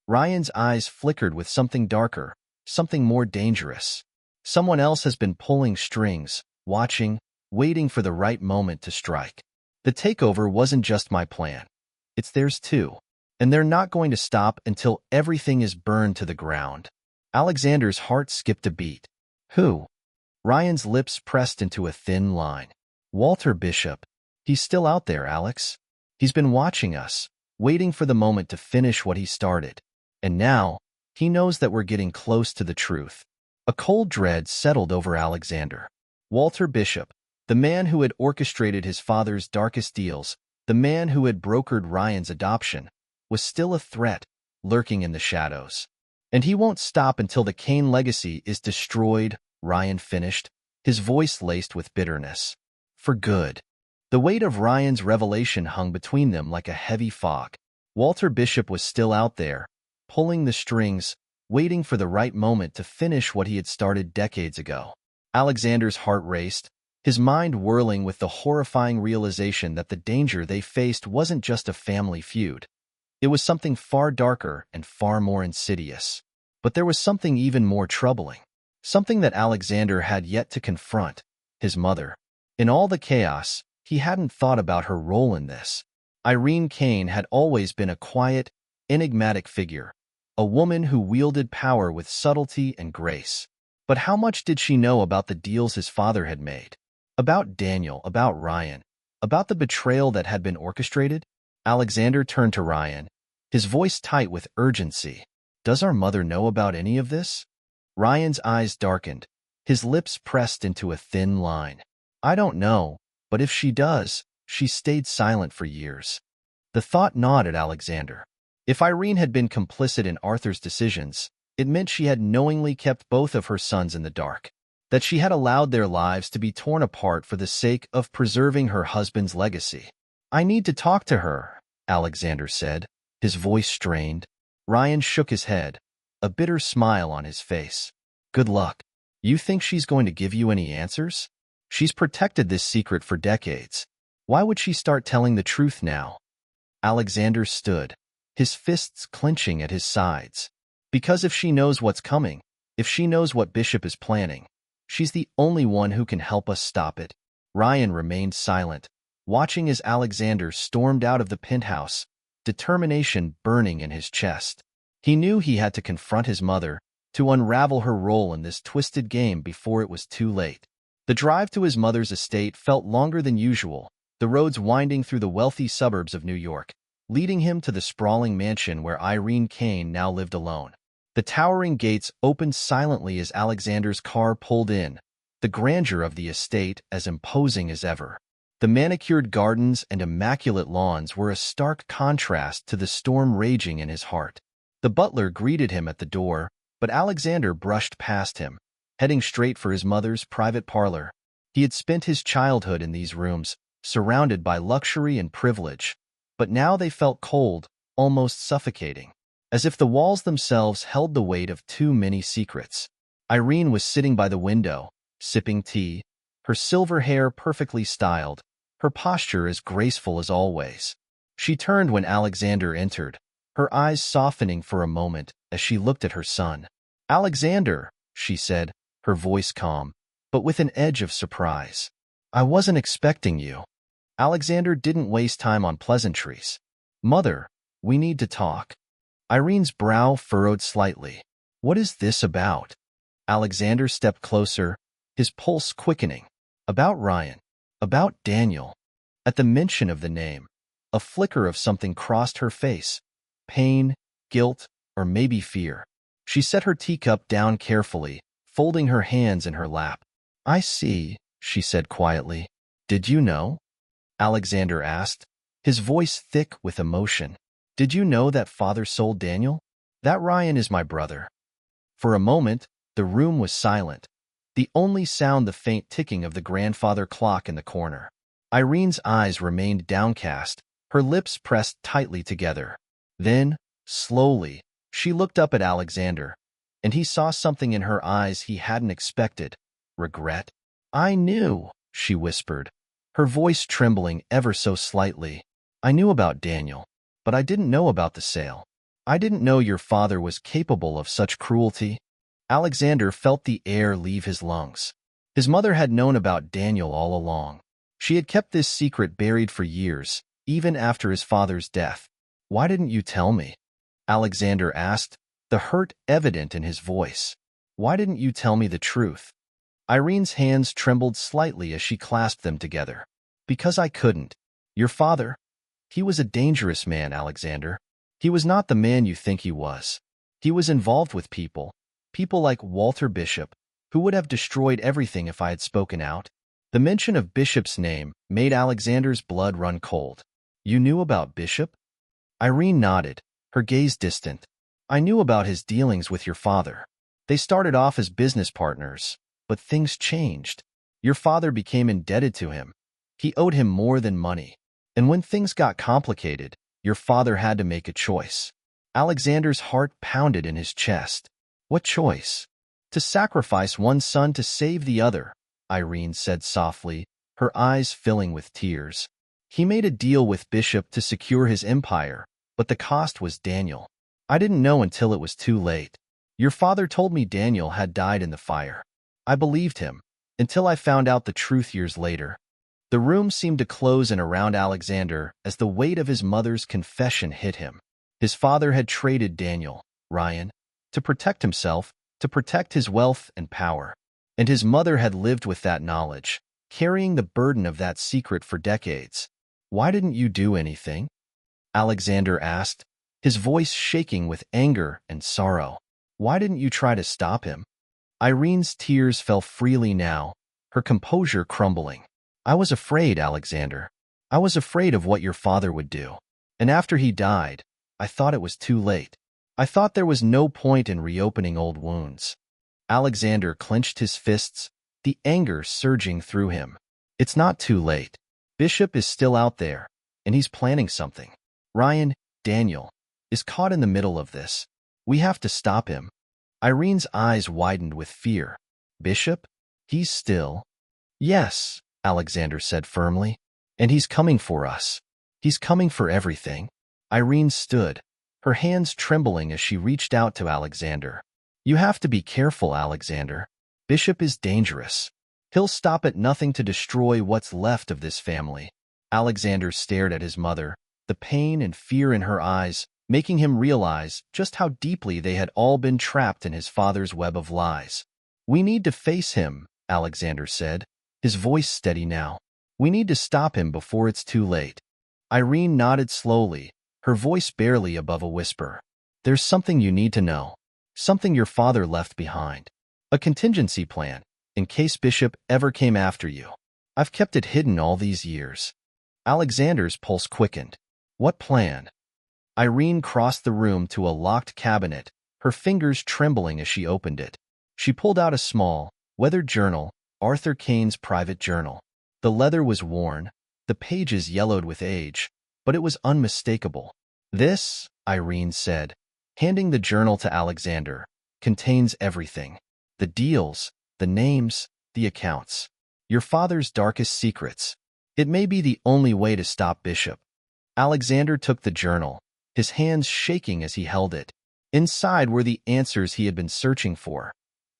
Ryan's eyes flickered with something darker, something more dangerous. Someone else has been pulling strings, watching, waiting for the right moment to strike. The takeover wasn't just my plan. It's theirs too. And they're not going to stop until everything is burned to the ground. Alexander's heart skipped a beat. Who? Ryan's lips pressed into a thin line. Walter Bishop. He's still out there, Alex. He's been watching us, waiting for the moment to finish what he started. And now, he knows that we're getting close to the truth. A cold dread settled over Alexander. Walter Bishop, the man who had orchestrated his father's darkest deals, the man who had brokered Ryan's adoption, was still a threat, lurking in the shadows. And he won't stop until the Kane legacy is destroyed, Ryan finished, his voice laced with bitterness. For good. The weight of Ryan's revelation hung between them like a heavy fog. Walter Bishop was still out there, pulling the strings, waiting for the right moment to finish what he had started decades ago. Alexander's heart raced, his mind whirling with the horrifying realization that the danger they faced wasn't just a family feud. It was something far darker and far more insidious. But there was something even more troubling. Something that Alexander had yet to confront, his mother. In all the chaos, he hadn't thought about her role in this. Irene Kane had always been a quiet, enigmatic figure, a woman who wielded power with subtlety and grace. But how much did she know about the deals his father had made? About Daniel, about Ryan, about the betrayal that had been orchestrated? Alexander turned to Ryan, his voice tight with urgency. Does our mother know about any of this? Ryan's eyes darkened, his lips pressed into a thin line. I don't know, but if she does, she stayed silent for years. The thought gnawed at Alexander. If Irene had been complicit in Arthur's decisions, it meant she had knowingly kept both of her sons in the dark, that she had allowed their lives to be torn apart for the sake of preserving her husband's legacy. I need to talk to her, Alexander said, his voice strained. Ryan shook his head, a bitter smile on his face. Good luck. You think she's going to give you any answers? She's protected this secret for decades. Why would she start telling the truth now? Alexander stood, his fists clenching at his sides. Because if she knows what's coming, if she knows what Bishop is planning, she's the only one who can help us stop it. Ryan remained silent, watching as Alexander stormed out of the penthouse, determination burning in his chest. He knew he had to confront his mother, to unravel her role in this twisted game before it was too late. The drive to his mother's estate felt longer than usual, the roads winding through the wealthy suburbs of New York, leading him to the sprawling mansion where Irene Kane now lived alone. The towering gates opened silently as Alexander's car pulled in, the grandeur of the estate as imposing as ever. The manicured gardens and immaculate lawns were a stark contrast to the storm raging in his heart. The butler greeted him at the door, but Alexander brushed past him, heading straight for his mother's private parlor. He had spent his childhood in these rooms, surrounded by luxury and privilege, but now they felt cold, almost suffocating, as if the walls themselves held the weight of too many secrets. Irene was sitting by the window, sipping tea, her silver hair perfectly styled, her posture as graceful as always. She turned when Alexander entered, her eyes softening for a moment as she looked at her son. Alexander, she said, her voice calm, but with an edge of surprise. I wasn't expecting you. Alexander didn't waste time on pleasantries. Mother, we need to talk. Irene's brow furrowed slightly. What is this about? Alexander stepped closer, his pulse quickening. About Ryan. About Daniel. At the mention of the name, a flicker of something crossed her face. Pain, guilt, or maybe fear. She set her teacup down carefully, folding her hands in her lap. I see, she said quietly. Did you know? Alexander asked, his voice thick with emotion. Did you know that father sold Daniel? That Ryan is my brother. For a moment, the room was silent, the only sound the faint ticking of the grandfather clock in the corner. Irene's eyes remained downcast, her lips pressed tightly together. Then, slowly, she looked up at Alexander, and he saw something in her eyes he hadn't expected. Regret. I knew, she whispered, her voice trembling ever so slightly. I knew about Daniel, but I didn't know about the sale. I didn't know your father was capable of such cruelty. Alexander felt the air leave his lungs. His mother had known about Daniel all along. She had kept this secret buried for years, even after his father's death. Why didn't you tell me? Alexander asked, the hurt evident in his voice. Why didn't you tell me the truth? Irene's hands trembled slightly as she clasped them together. Because I couldn't. Your father? He was a dangerous man, Alexander. He was not the man you think he was. He was involved with people like Walter Bishop, who would have destroyed everything if I had spoken out. The mention of Bishop's name made Alexander's blood run cold. You knew about Bishop? Irene nodded, her gaze distant. I knew about his dealings with your father. They started off as business partners, but things changed. Your father became indebted to him. He owed him more than money. And when things got complicated, your father had to make a choice. Alexander's heart pounded in his chest. What choice? To sacrifice one son to save the other, Irene said softly, her eyes filling with tears. He made a deal with Bishop to secure his empire, but the cost was Daniel. I didn't know until it was too late. Your father told me Daniel had died in the fire. I believed him, until I found out the truth years later. The room seemed to close in around Alexander as the weight of his mother's confession hit him. His father had traded Daniel, Ryan, to protect himself, to protect his wealth and power. And his mother had lived with that knowledge, carrying the burden of that secret for decades. Why didn't you do anything? Alexander asked, his voice shaking with anger and sorrow. Why didn't you try to stop him? Irene's tears fell freely now, her composure crumbling. I was afraid, Alexander. I was afraid of what your father would do. And after he died, I thought it was too late. I thought there was no point in reopening old wounds. Alexander clenched his fists, the anger surging through him. It's not too late. Bishop is still out there, and he's planning something. Ryan, Daniel, is caught in the middle of this. We have to stop him. Irene's eyes widened with fear. Bishop? He's still... Yes, Alexander said firmly. And he's coming for us. He's coming for everything. Irene stood, her hands trembling as she reached out to Alexander. You have to be careful, Alexander. Bishop is dangerous. He'll stop at nothing to destroy what's left of this family. Alexander stared at his mother, the pain and fear in her eyes, making him realize just how deeply they had all been trapped in his father's web of lies. We need to face him, Alexander said, his voice steady now. We need to stop him before it's too late. Irene nodded slowly, her voice barely above a whisper. There's something you need to know. Something your father left behind. A contingency plan, in case Bishop ever came after you. I've kept it hidden all these years. Alexander's pulse quickened. What plan? Irene crossed the room to a locked cabinet, her fingers trembling as she opened it. She pulled out a small, weathered journal, Arthur Kane's private journal. The leather was worn, the pages yellowed with age, but it was unmistakable. This, Irene said, handing the journal to Alexander, contains everything. The deals, the names, the accounts. Your father's darkest secrets. It may be the only way to stop Bishop. Alexander took the journal, his hands shaking as he held it. Inside were the answers he had been searching for,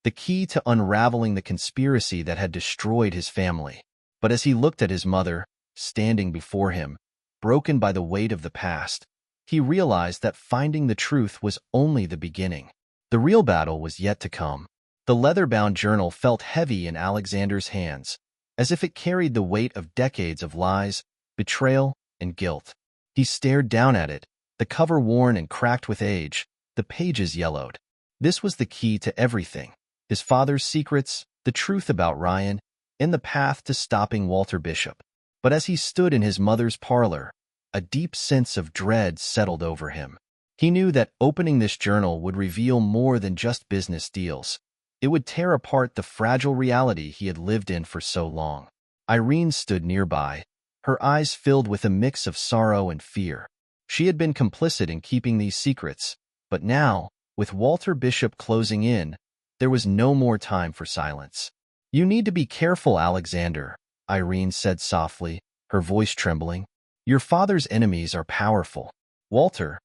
the key to unraveling the conspiracy that had destroyed his family. But as he looked at his mother, standing before him, broken by the weight of the past, he realized that finding the truth was only the beginning. The real battle was yet to come. The leather-bound journal felt heavy in Alexander's hands, as if it carried the weight of decades of lies, betrayal, and guilt. He stared down at it, the cover worn and cracked with age, the pages yellowed. This was the key to everything: his father's secrets, the truth about Ryan, and the path to stopping Walter Bishop. But as he stood in his mother's parlor, a deep sense of dread settled over him. He knew that opening this journal would reveal more than just business deals. It would tear apart the fragile reality he had lived in for so long. Irene stood nearby, her eyes filled with a mix of sorrow and fear. She had been complicit in keeping these secrets, but now, with Walter Bishop closing in, there was no more time for silence. "You need to be careful, Alexander," Irene said softly, her voice trembling. "Your father's enemies are powerful. Walter,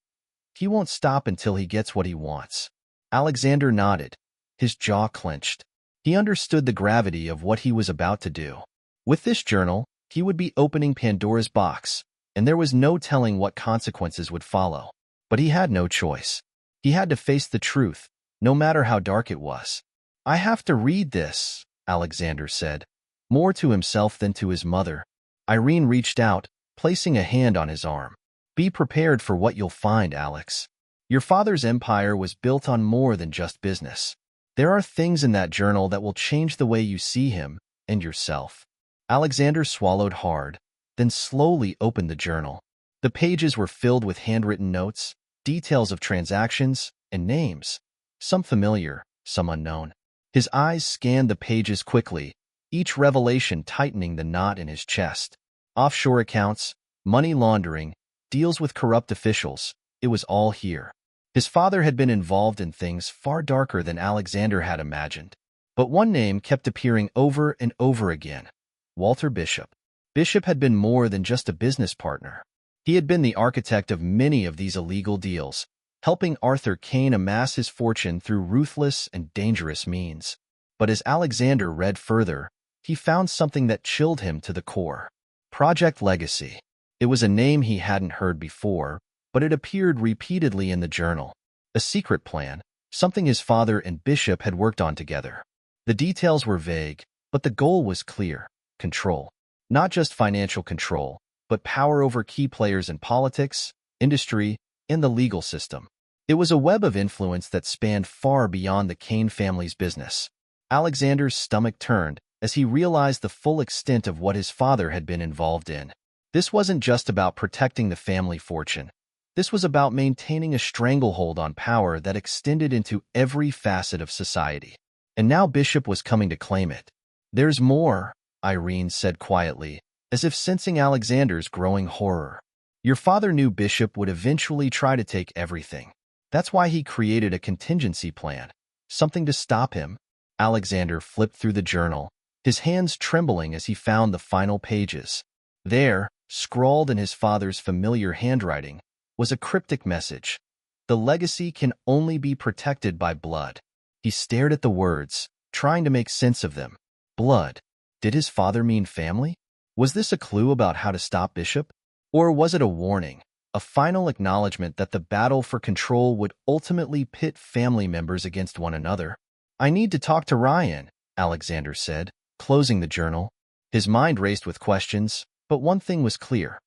he won't stop until he gets what he wants." Alexander nodded, his jaw clenched. He understood the gravity of what he was about to do. With this journal, he would be opening Pandora's box, and there was no telling what consequences would follow. But he had no choice. He had to face the truth, no matter how dark it was. "I have to read this," Alexander said, more to himself than to his mother. Irene reached out, placing a hand on his arm. "Be prepared for what you'll find, Alex. Your father's empire was built on more than just business. There are things in that journal that will change the way you see him and yourself." Alexander swallowed hard, then slowly opened the journal. The pages were filled with handwritten notes, details of transactions, and names, some familiar, some unknown. His eyes scanned the pages quickly, each revelation tightening the knot in his chest. Offshore accounts, money laundering, deals with corrupt officials, it was all here. His father had been involved in things far darker than Alexander had imagined. But one name kept appearing over and over again: Walter Bishop. Bishop had been more than just a business partner. He had been the architect of many of these illegal deals, helping Arthur Kane amass his fortune through ruthless and dangerous means. But as Alexander read further, he found something that chilled him to the core. Project Legacy. It was a name he hadn't heard before, but it appeared repeatedly in the journal. A secret plan, something his father and Bishop had worked on together. The details were vague, but the goal was clear: control. Not just financial control, but power over key players in politics, industry, and the legal system. It was a web of influence that spanned far beyond the Kane family's business. Alexander's stomach turned as he realized the full extent of what his father had been involved in. This wasn't just about protecting the family fortune. This was about maintaining a stranglehold on power that extended into every facet of society. And now Bishop was coming to claim it. "There's more," Irene said quietly, as if sensing Alexander's growing horror. "Your father knew Bishop would eventually try to take everything. That's why he created a contingency plan, something to stop him." Alexander flipped through the journal, his hands trembling as he found the final pages. There, scrawled in his father's familiar handwriting, was a cryptic message: "The legacy can only be protected by blood." He stared at the words, trying to make sense of them. Blood. Did his father mean family? Was this a clue about how to stop Bishop? Or was it a warning, a final acknowledgement that the battle for control would ultimately pit family members against one another? "I need to talk to Ryan," Alexander said, closing the journal. His mind raced with questions, but one thing was clear: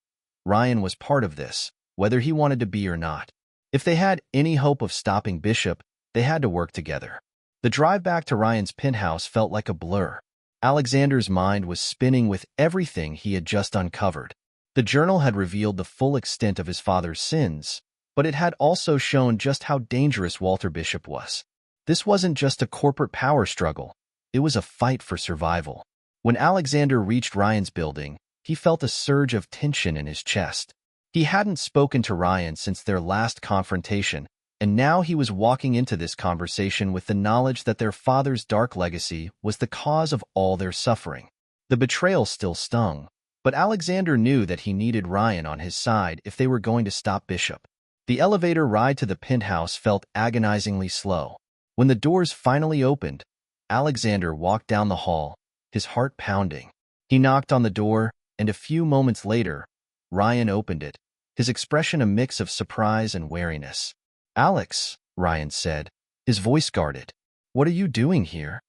Ryan was part of this, whether he wanted to be or not. If they had any hope of stopping Bishop, they had to work together. The drive back to Ryan's penthouse felt like a blur. Alexander's mind was spinning with everything he had just uncovered. The journal had revealed the full extent of his father's sins, but it had also shown just how dangerous Walter Bishop was. This wasn't just a corporate power struggle. It was a fight for survival. When Alexander reached Ryan's building, he felt a surge of tension in his chest. He hadn't spoken to Ryan since their last confrontation, and now he was walking into this conversation with the knowledge that their father's dark legacy was the cause of all their suffering. The betrayal still stung, but Alexander knew that he needed Ryan on his side if they were going to stop Bishop. The elevator ride to the penthouse felt agonizingly slow. When the doors finally opened, Alexander walked down the hall, his heart pounding. He knocked on the door, and a few moments later, Ryan opened it, his expression a mix of surprise and wariness. "Alex," Ryan said, his voice guarded. "What are you doing here?"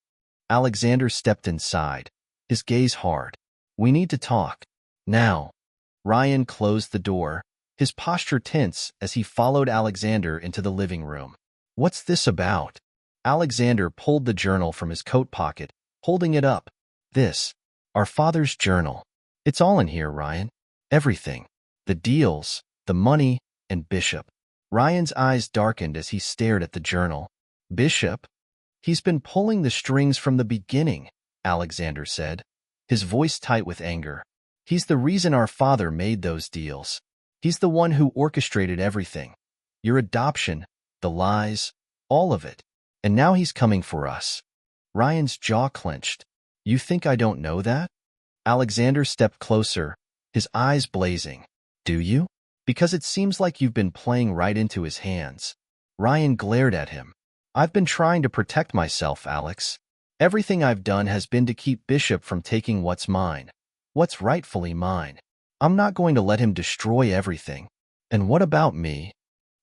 Alexander stepped inside, his gaze hard. "We need to talk. Now." Ryan closed the door, his posture tense as he followed Alexander into the living room. "What's this about?" Alexander pulled the journal from his coat pocket, holding it up. "This, our father's journal. It's all in here, Ryan. Everything. The deals, the money, and Bishop." Ryan's eyes darkened as he stared at the journal. "Bishop? He's been pulling the strings from the beginning," Alexander said, his voice tight with anger. "He's the reason our father made those deals. He's the one who orchestrated everything. Your adoption, the lies, all of it. And now he's coming for us." Ryan's jaw clenched. "You think I don't know that?" Alexander stepped closer, his eyes blazing. "Do you? Because it seems like you've been playing right into his hands." Ryan glared at him. "I've been trying to protect myself, Alex. Everything I've done has been to keep Bishop from taking what's mine, what's rightfully mine. I'm not going to let him destroy everything." "And what about me?"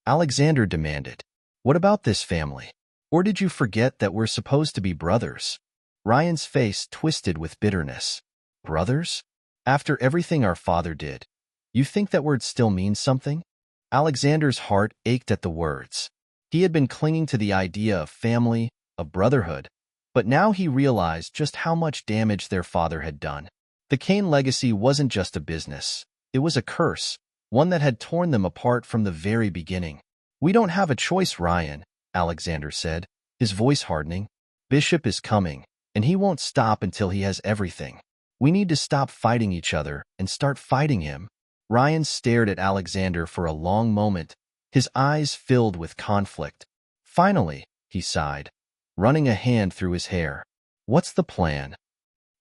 Alexander demanded. "What about this family? Or did you forget that we're supposed to be brothers?" Ryan's face twisted with bitterness. "Brothers? After everything our father did, you think that word still means something?" Alexander's heart ached at the words. He had been clinging to the idea of family, of brotherhood, but now he realized just how much damage their father had done. The Kane legacy wasn't just a business. It was a curse, one that had torn them apart from the very beginning. "We don't have a choice, Ryan," Alexander said, his voice hardening. "Bishop is coming, and he won't stop until he has everything. We need to stop fighting each other and start fighting him." Ryan stared at Alexander for a long moment, his eyes filled with conflict. Finally, he sighed, running a hand through his hair. "What's the plan?"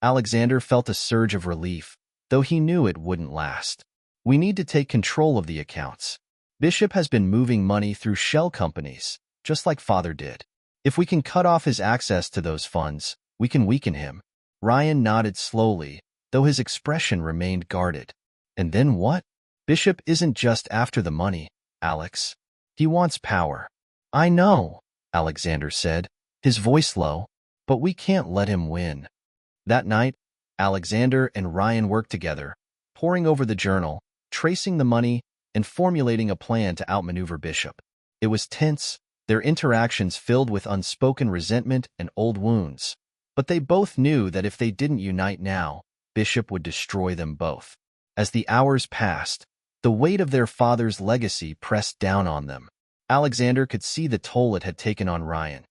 Alexander felt a surge of relief, though he knew it wouldn't last. "We need to take control of the accounts. Bishop has been moving money through shell companies, just like father did. If we can cut off his access to those funds, we can weaken him." Ryan nodded slowly, though his expression remained guarded. "And then what?" "Bishop isn't just after the money, Alex. He wants power." "I know," Alexander said, his voice low, "but we can't let him win." That night, Alexander and Ryan worked together, poring over the journal, tracing the money, and formulating a plan to outmaneuver Bishop. It was tense, their interactions filled with unspoken resentment and old wounds. But they both knew that if they didn't unite now, Bishop would destroy them both. As the hours passed, the weight of their father's legacy pressed down on them. Alexander could see the toll it had taken on Ryan.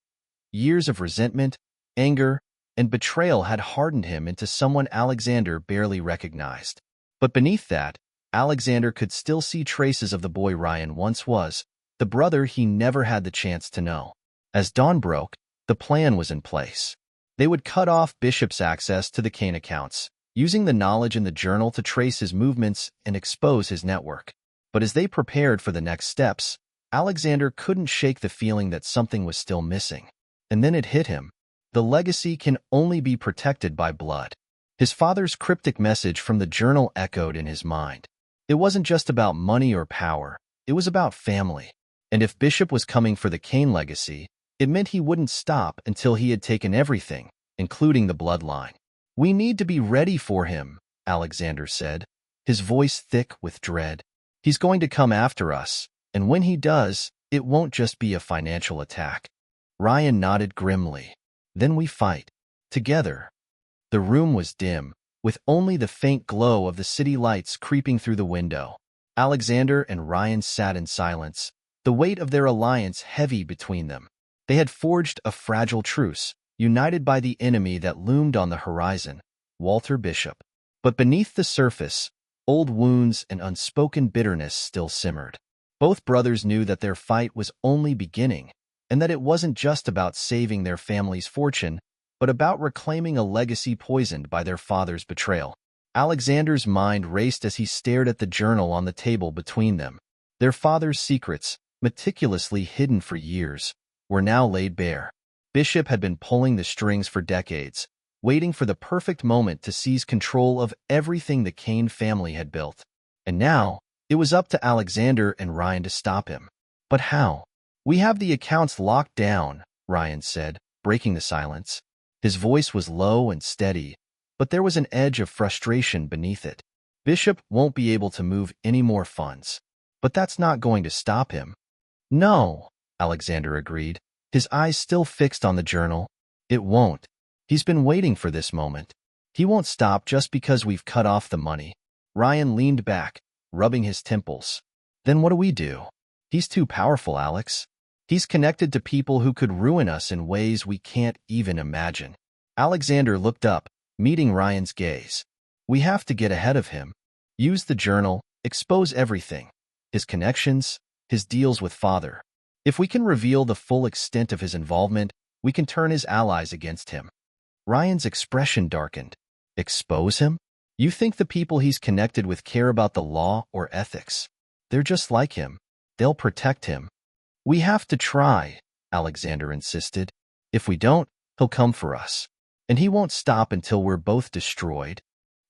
Years of resentment, anger, and betrayal had hardened him into someone Alexander barely recognized. But beneath that, Alexander could still see traces of the boy Ryan once was, the brother he never had the chance to know. As dawn broke, the plan was in place. They would cut off Bishop's access to the Kane accounts, using the knowledge in the journal to trace his movements and expose his network. But as they prepared for the next steps, Alexander couldn't shake the feeling that something was still missing. And then it hit him. The legacy can only be protected by blood. His father's cryptic message from the journal echoed in his mind. It wasn't just about money or power, it was about family. And if Bishop was coming for the Kane legacy, it meant he wouldn't stop until he had taken everything, including the bloodline. "We need to be ready for him," Alexander said, his voice thick with dread. "He's going to come after us, and when he does, it won't just be a financial attack." Ryan nodded grimly. "Then we fight. Together." The room was dim, with only the faint glow of the city lights creeping through the window. Alexander and Ryan sat in silence, the weight of their alliance heavy between them. They had forged a fragile truce, united by the enemy that loomed on the horizon, Walter Bishop. But beneath the surface, old wounds and unspoken bitterness still simmered. Both brothers knew that their fight was only beginning, and that it wasn't just about saving their family's fortune, but about reclaiming a legacy poisoned by their father's betrayal. Alexander's mind raced as he stared at the journal on the table between them. Their father's secrets, meticulously hidden for years, were now laid bare. Bishop had been pulling the strings for decades, waiting for the perfect moment to seize control of everything the Kane family had built. And now, it was up to Alexander and Ryan to stop him. But how? "We have the accounts locked down," Ryan said, breaking the silence. His voice was low and steady, but there was an edge of frustration beneath it. "Bishop won't be able to move any more funds. But that's not going to stop him." "No," Alexander agreed, his eyes still fixed on the journal. "It won't. He's been waiting for this moment. He won't stop just because we've cut off the money." Ryan leaned back, rubbing his temples. "Then what do we do?" "He's too powerful, Alex. He's connected to people who could ruin us in ways we can't even imagine." Alexander looked up, meeting Ryan's gaze. "We have to get ahead of him. Use the journal, expose everything. His connections, his deals with father. If we can reveal the full extent of his involvement, we can turn his allies against him." Ryan's expression darkened. "Expose him? You think the people he's connected with care about the law or ethics? They're just like him. They'll protect him." "We have to try," Alexander insisted. "If we don't, he'll come for us. And he won't stop until we're both destroyed."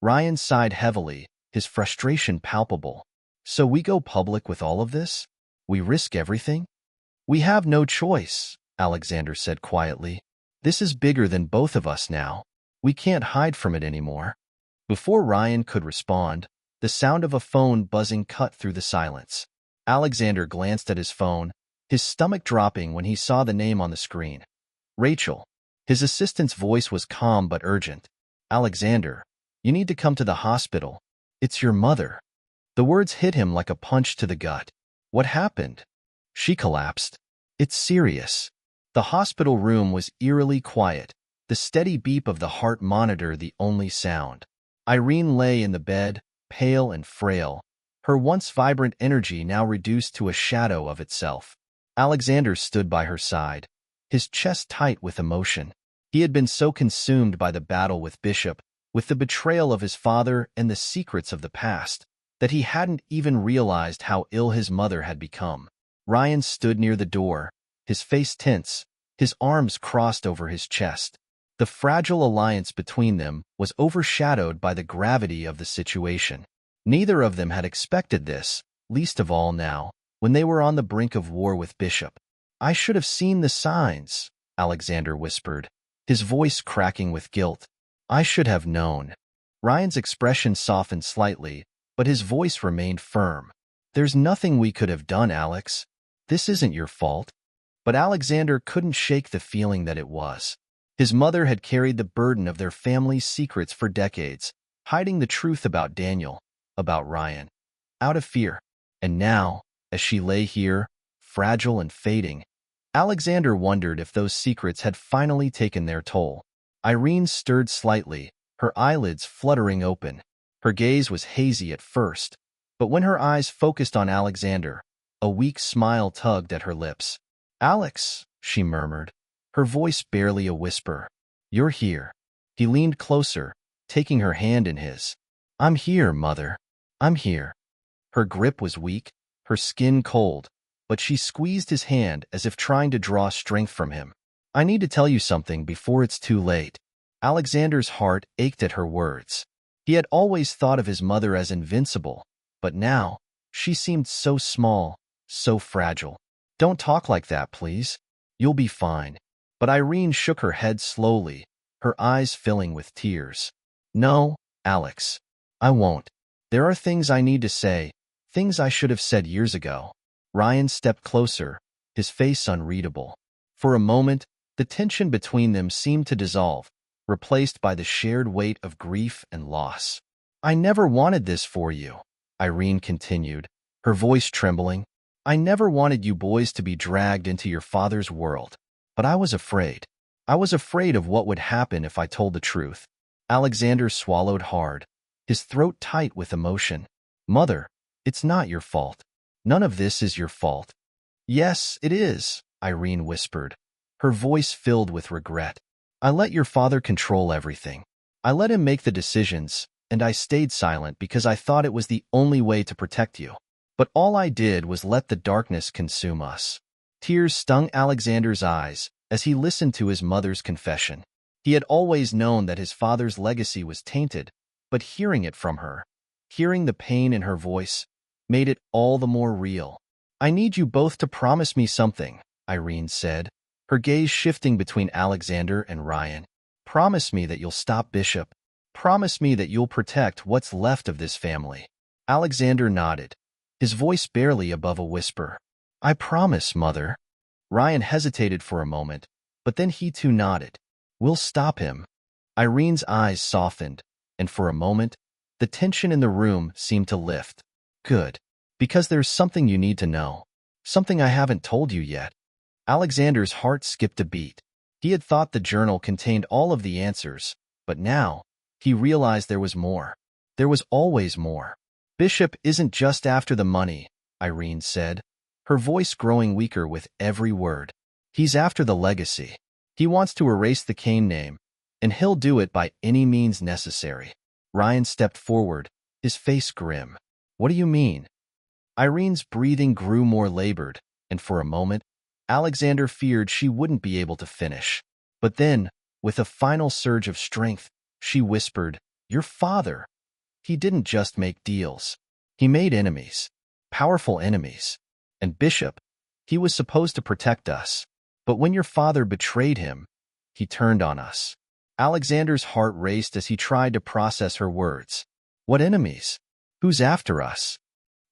Ryan sighed heavily, his frustration palpable. "So we go public with all of this? We risk everything?" "We have no choice," Alexander said quietly. "This is bigger than both of us now. We can't hide from it anymore." Before Ryan could respond, the sound of a phone buzzing cut through the silence. Alexander glanced at his phone, his stomach dropping when he saw the name on the screen. "Rachel." His assistant's voice was calm but urgent. "Alexander, you need to come to the hospital. It's your mother." The words hit him like a punch to the gut. "What happened?" "She collapsed. It's serious." The hospital room was eerily quiet, the steady beep of the heart monitor the only sound. Irene lay in the bed, pale and frail, her once vibrant energy now reduced to a shadow of itself. Alexander stood by her side, his chest tight with emotion. He had been so consumed by the battle with Bishop, with the betrayal of his father and the secrets of the past, that he hadn't even realized how ill his mother had become. Ryan stood near the door, his face tense, his arms crossed over his chest. The fragile alliance between them was overshadowed by the gravity of the situation. Neither of them had expected this, least of all now, when they were on the brink of war with Bishop. "I should have seen the signs," Alexander whispered, his voice cracking with guilt. "I should have known." Ryan's expression softened slightly, but his voice remained firm. "There's nothing we could have done, Alex. This isn't your fault." But Alexander couldn't shake the feeling that it was. His mother had carried the burden of their family's secrets for decades, hiding the truth about Daniel, about Ryan, out of fear. And now, as she lay here, fragile and fading, Alexander wondered if those secrets had finally taken their toll. Irene stirred slightly, her eyelids fluttering open. Her gaze was hazy at first, but when her eyes focused on Alexander, a weak smile tugged at her lips. "Alex," she murmured, her voice barely a whisper. "You're here." He leaned closer, taking her hand in his. "I'm here, Mother. I'm here." Her grip was weak, her skin cold, but she squeezed his hand as if trying to draw strength from him. "I need to tell you something before it's too late." Alexander's heart ached at her words. He had always thought of his mother as invincible, but now, she seemed so small, so fragile. "Don't talk like that, please. You'll be fine." But Irene shook her head slowly, her eyes filling with tears. "No, Alex. I won't. There are things I need to say, things I should have said years ago." Ryan stepped closer, his face unreadable. For a moment, the tension between them seemed to dissolve, replaced by the shared weight of grief and loss. "I never wanted this for you," Irene continued, her voice trembling. "I never wanted you boys to be dragged into your father's world. But I was afraid. I was afraid of what would happen if I told the truth." Alexander swallowed hard, his throat tight with emotion. "Mother, it's not your fault. None of this is your fault." "Yes, it is," Irene whispered, her voice filled with regret. "I let your father control everything. I let him make the decisions, and I stayed silent because I thought it was the only way to protect you. But all I did was let the darkness consume us. Tears stung Alexander's eyes as he listened to his mother's confession. He had always known that his father's legacy was tainted, but hearing it from her, hearing the pain in her voice, made it all the more real. "I need you both to promise me something," Irene said, her gaze shifting between Alexander and Ryan. "Promise me that you'll stop Bishop. Promise me that you'll protect what's left of this family." Alexander nodded, his voice barely above a whisper. "I promise, Mother." Ryan hesitated for a moment, but then he too nodded. "We'll stop him." Irene's eyes softened, and for a moment, the tension in the room seemed to lift. "Good. Because there's something you need to know. Something I haven't told you yet." Alexander's heart skipped a beat. He had thought the journal contained all of the answers, but now, he realized there was more. There was always more. "Bishop isn't just after the money," Irene said, her voice growing weaker with every word. "He's after the legacy. He wants to erase the Kane name, and he'll do it by any means necessary." Ryan stepped forward, his face grim. "What do you mean?" Irene's breathing grew more labored, and for a moment, Alexander feared she wouldn't be able to finish. But then, with a final surge of strength, she whispered, "Your father. He didn't just make deals. He made enemies. Powerful enemies. And Bishop, he was supposed to protect us. But when your father betrayed him, he turned on us." Alexander's heart raced as he tried to process her words. "What enemies? Who's after us?"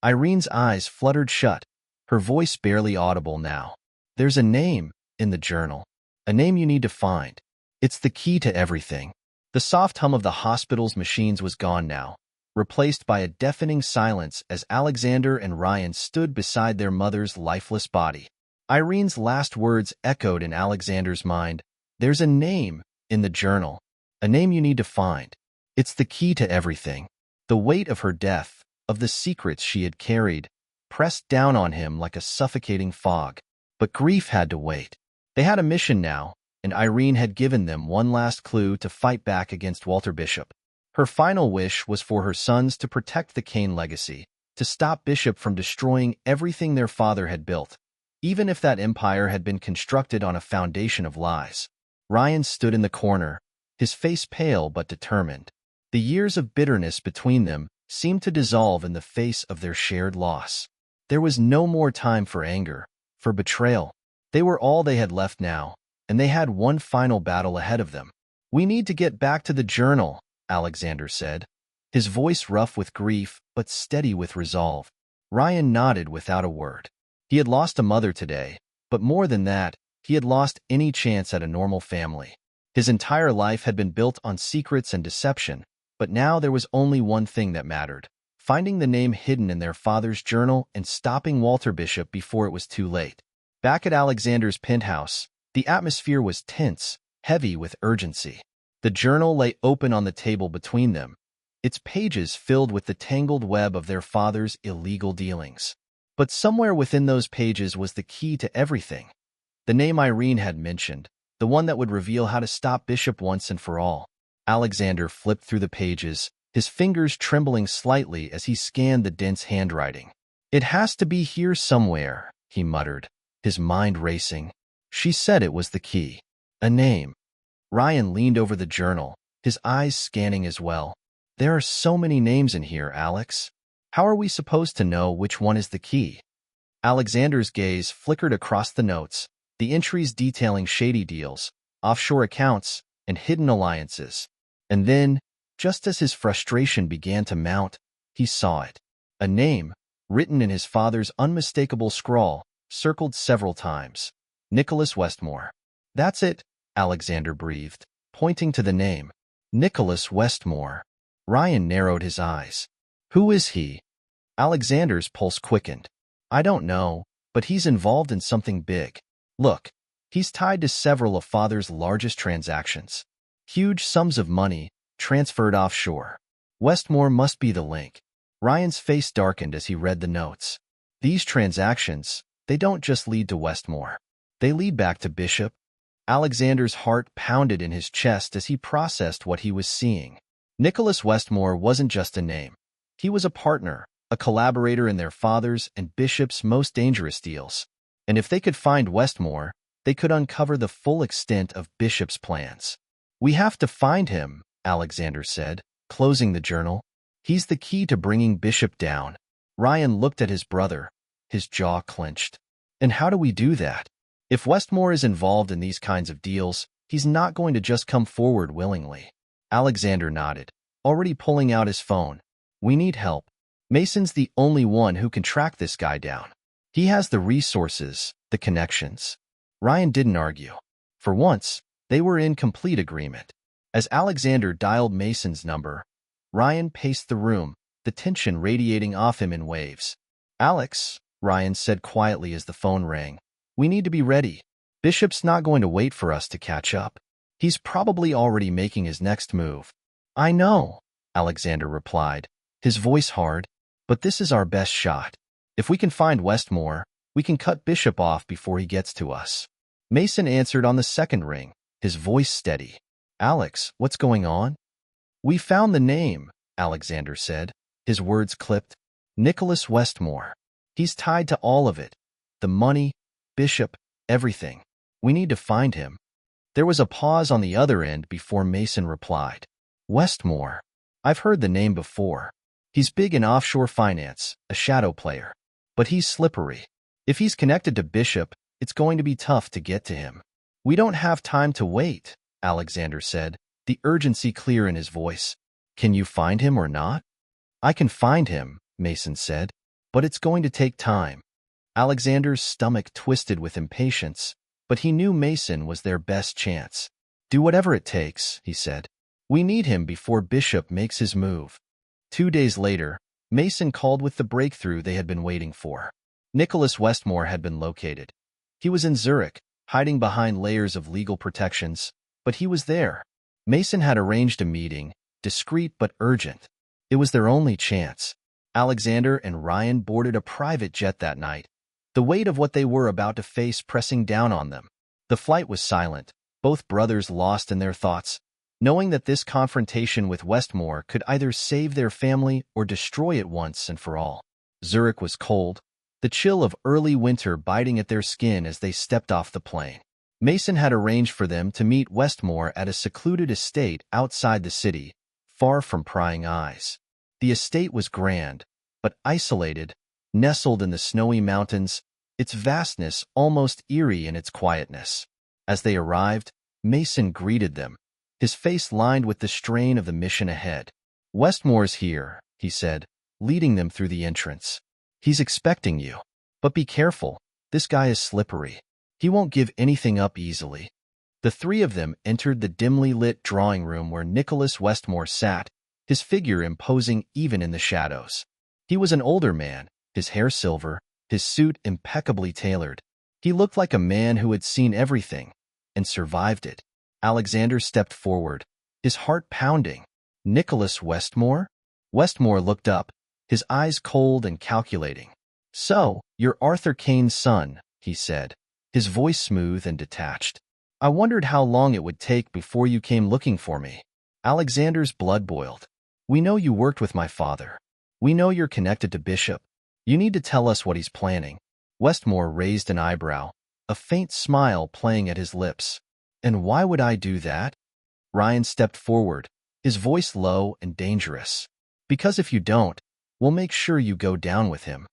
Irene's eyes fluttered shut, her voice barely audible now. "There's a name in the journal. A name you need to find. It's the key to everything." The soft hum of the hospital's machines was gone now, replaced by a deafening silence as Alexander and Ryan stood beside their mother's lifeless body. Irene's last words echoed in Alexander's mind. "There's a name in the journal. A name you need to find. It's the key to everything." The weight of her death, of the secrets she had carried, pressed down on him like a suffocating fog. But grief had to wait. They had a mission now, and Irene had given them one last clue to fight back against Walter Bishop. Her final wish was for her sons to protect the Kane legacy, to stop Bishop from destroying everything their father had built, even if that empire had been constructed on a foundation of lies. Ryan stood in the corner, his face pale but determined. The years of bitterness between them seemed to dissolve in the face of their shared loss. There was no more time for anger, for betrayal. They were all they had left now, and they had one final battle ahead of them. "We need to get back to the journal," Alexander said, his voice rough with grief but steady with resolve. Ryan nodded without a word. He had lost a mother today, but more than that, he had lost any chance at a normal family. His entire life had been built on secrets and deception, but now there was only one thing that mattered: finding the name hidden in their father's journal and stopping Walter Bishop before it was too late. Back at Alexander's penthouse, the atmosphere was tense, heavy with urgency. The journal lay open on the table between them, its pages filled with the tangled web of their father's illegal dealings. But somewhere within those pages was the key to everything. The name Irene had mentioned, the one that would reveal how to stop Bishop once and for all. Alexander flipped through the pages, his fingers trembling slightly as he scanned the dense handwriting. "It has to be here somewhere," he muttered, his mind racing. She said it was the key. A name. Ryan leaned over the journal, his eyes scanning as well. "There are so many names in here, Alex. How are we supposed to know which one is the key?" Alexander's gaze flickered across the notes, the entries detailing shady deals, offshore accounts, and hidden alliances. And then, just as his frustration began to mount, he saw it. A name, written in his father's unmistakable scrawl, circled several times. Nicholas Westmore. "That's it," Alexander breathed, pointing to the name. "Nicholas Westmore." Ryan narrowed his eyes. "Who is he?" Alexander's pulse quickened. "I don't know, but he's involved in something big. Look, he's tied to several of father's largest transactions. Huge sums of money, transferred offshore. Westmore must be the link." Ryan's face darkened as he read the notes. These transactions, they don't just lead to Westmore. They lead back to Bishop. Alexander's heart pounded in his chest as he processed what he was seeing. Nicholas Westmore wasn't just a name. He was a partner, a collaborator in their father's and Bishop's most dangerous deals. And if they could find Westmore, they could uncover the full extent of Bishop's plans. "We have to find him," Alexander said, closing the journal. "He's the key to bringing Bishop down." Ryan looked at his brother, his jaw clenched. "And how do we do that? If Westmore is involved in these kinds of deals, he's not going to just come forward willingly." Alexander nodded, already pulling out his phone. "We need help. Mason's the only one who can track this guy down. He has the resources, the connections." Ryan didn't argue. For once, they were in complete agreement. As Alexander dialed Mason's number, Ryan paced the room, the tension radiating off him in waves. "Alex," Ryan said quietly as the phone rang, "we need to be ready. Bishop's not going to wait for us to catch up. He's probably already making his next move." "I know," Alexander replied, his voice hard, "but this is our best shot. If we can find Westmore, we can cut Bishop off before he gets to us." Mason answered on the second ring, his voice steady. "Alex, what's going on?" "We found the name," Alexander said, his words clipped. "Nicholas Westmore. He's tied to all of it. The money, Bishop, everything. We need to find him." There was a pause on the other end before Mason replied. "Westmore. I've heard the name before. He's big in offshore finance, a shadow player. But he's slippery. If he's connected to Bishop, it's going to be tough to get to him." "We don't have time to wait," Alexander said, the urgency clear in his voice. "Can you find him or not?" "I can find him," Mason said, "but it's going to take time." Alexander's stomach twisted with impatience, but he knew Mason was their best chance. "Do whatever it takes," he said. "We need him before Bishop makes his move." 2 days later, Mason called with the breakthrough they had been waiting for. Nicholas Westmore had been located. He was in Zurich, hiding behind layers of legal protections, but he was there. Mason had arranged a meeting, discreet but urgent. It was their only chance. Alexander and Ryan boarded a private jet that night, the weight of what they were about to face pressing down on them. The flight was silent, both brothers lost in their thoughts, knowing that this confrontation with Westmore could either save their family or destroy it once and for all. Zurich was cold, the chill of early winter biting at their skin as they stepped off the plane. Mason had arranged for them to meet Westmore at a secluded estate outside the city, far from prying eyes. The estate was grand, but isolated, nestled in the snowy mountains, its vastness almost eerie in its quietness. As they arrived, Mason greeted them, his face lined with the strain of the mission ahead. "Westmore's here," he said, leading them through the entrance. "He's expecting you. But be careful, this guy is slippery. He won't give anything up easily." The three of them entered the dimly lit drawing room where Nicholas Westmore sat, his figure imposing even in the shadows. He was an older man, his hair silver, his suit impeccably tailored. He looked like a man who had seen everything and survived it. Alexander stepped forward, his heart pounding. "Nicholas Westmore?" Westmore looked up, his eyes cold and calculating. "So, you're Arthur Kane's son," he said, his voice smooth and detached. "I wondered how long it would take before you came looking for me." Alexander's blood boiled. "We know you worked with my father. We know you're connected to Bishop. You need to tell us what he's planning." Westmore raised an eyebrow, a faint smile playing at his lips. "And why would I do that?" Ryan stepped forward, his voice low and dangerous. "Because if you don't, we'll make sure you go down with him."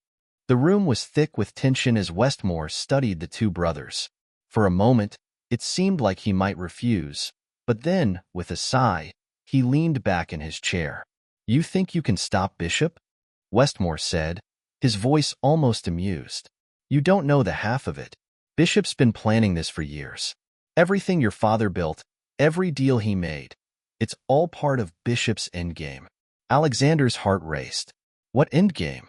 The room was thick with tension as Westmore studied the two brothers. For a moment, it seemed like he might refuse, but then, with a sigh, he leaned back in his chair. "You think you can stop Bishop?" Westmore said, his voice almost amused. "You don't know the half of it. Bishop's been planning this for years. Everything your father built, every deal he made, it's all part of Bishop's endgame." Alexander's heart raced. "What endgame?"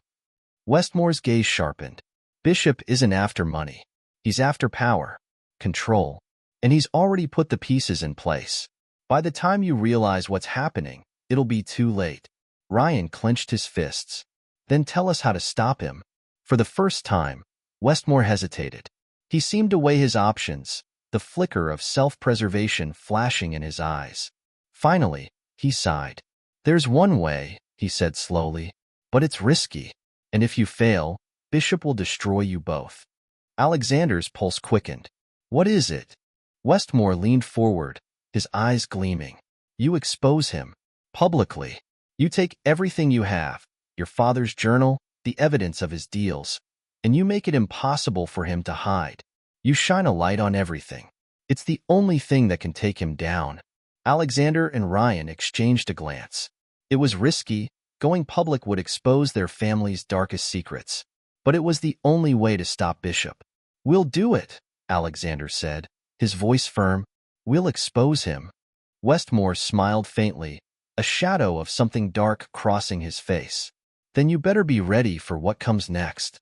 Westmore's gaze sharpened. "Bishop isn't after money. He's after power, control, and he's already put the pieces in place. By the time you realize what's happening, it'll be too late." Ryan clenched his fists. "Then tell us how to stop him." For the first time, Westmore hesitated. He seemed to weigh his options, the flicker of self-preservation flashing in his eyes. Finally, he sighed. "There's one way," he said slowly, But it's risky, and if you fail, Bishop will destroy you both. Alexander's pulse quickened. What is it? Westmore leaned forward, his eyes gleaming. You expose him. Publicly. You take everything you have, your father's journal, the evidence of his deals, and you make it impossible for him to hide. You shine a light on everything. It's the only thing that can take him down. Alexander and Ryan exchanged a glance. It was risky. Going public would expose their family's darkest secrets. But it was the only way to stop Bishop. We'll do it, Alexander said, his voice firm. We'll expose him. Westmore smiled faintly, a shadow of something dark crossing his face. Then you better be ready for what comes next.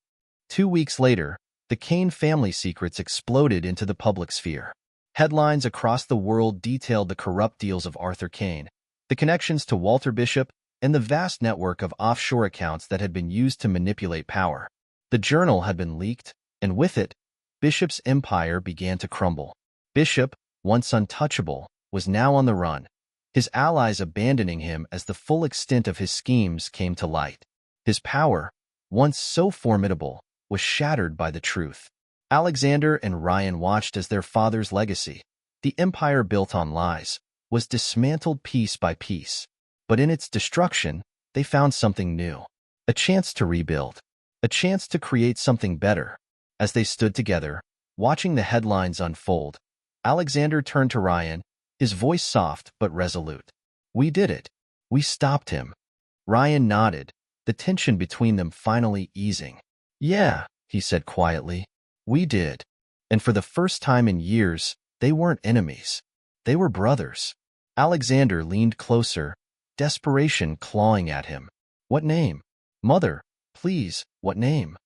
2 weeks later, the Kane family secrets exploded into the public sphere. Headlines across the world detailed the corrupt deals of Arthur Kane, the connections to Walter Bishop, and the vast network of offshore accounts that had been used to manipulate power. The journal had been leaked, and with it, Bishop's empire began to crumble. Bishop, once untouchable, was now on the run, his allies abandoning him as the full extent of his schemes came to light. His power, once so formidable, was shattered by the truth. Alexander and Ryan watched as their father's legacy, the empire built on lies, was dismantled piece by piece. But in its destruction, they found something new. A chance to rebuild. A chance to create something better. As they stood together, watching the headlines unfold, Alexander turned to Ryan, his voice soft but resolute. We did it. We stopped him. Ryan nodded, the tension between them finally easing. Yeah, he said quietly. We did. And for the first time in years, they weren't enemies. They were brothers. Alexander leaned closer, desperation clawing at him. What name? Mother, please, what name?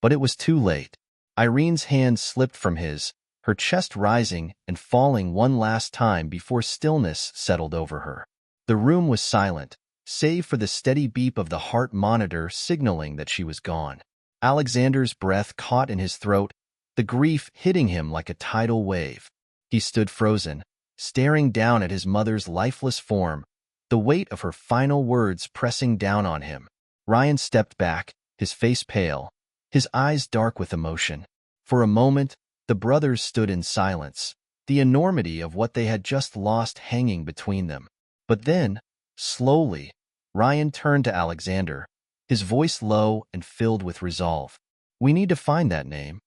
But it was too late. Irene's hand slipped from his, her chest rising and falling one last time before stillness settled over her. The room was silent, save for the steady beep of the heart monitor signaling that she was gone. Alexander's breath caught in his throat, the grief hitting him like a tidal wave. He stood frozen, staring down at his mother's lifeless form, the weight of her final words pressing down on him. Ryan stepped back, his face pale, his eyes dark with emotion. For a moment, the brothers stood in silence, the enormity of what they had just lost hanging between them. But then, slowly, Ryan turned to Alexander, his voice low and filled with resolve. We need to find that name.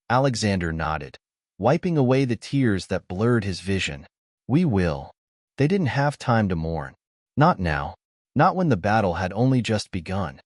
Alexander nodded, wiping away the tears that blurred his vision. We will. They didn't have time to mourn. Not now. Not when the battle had only just begun.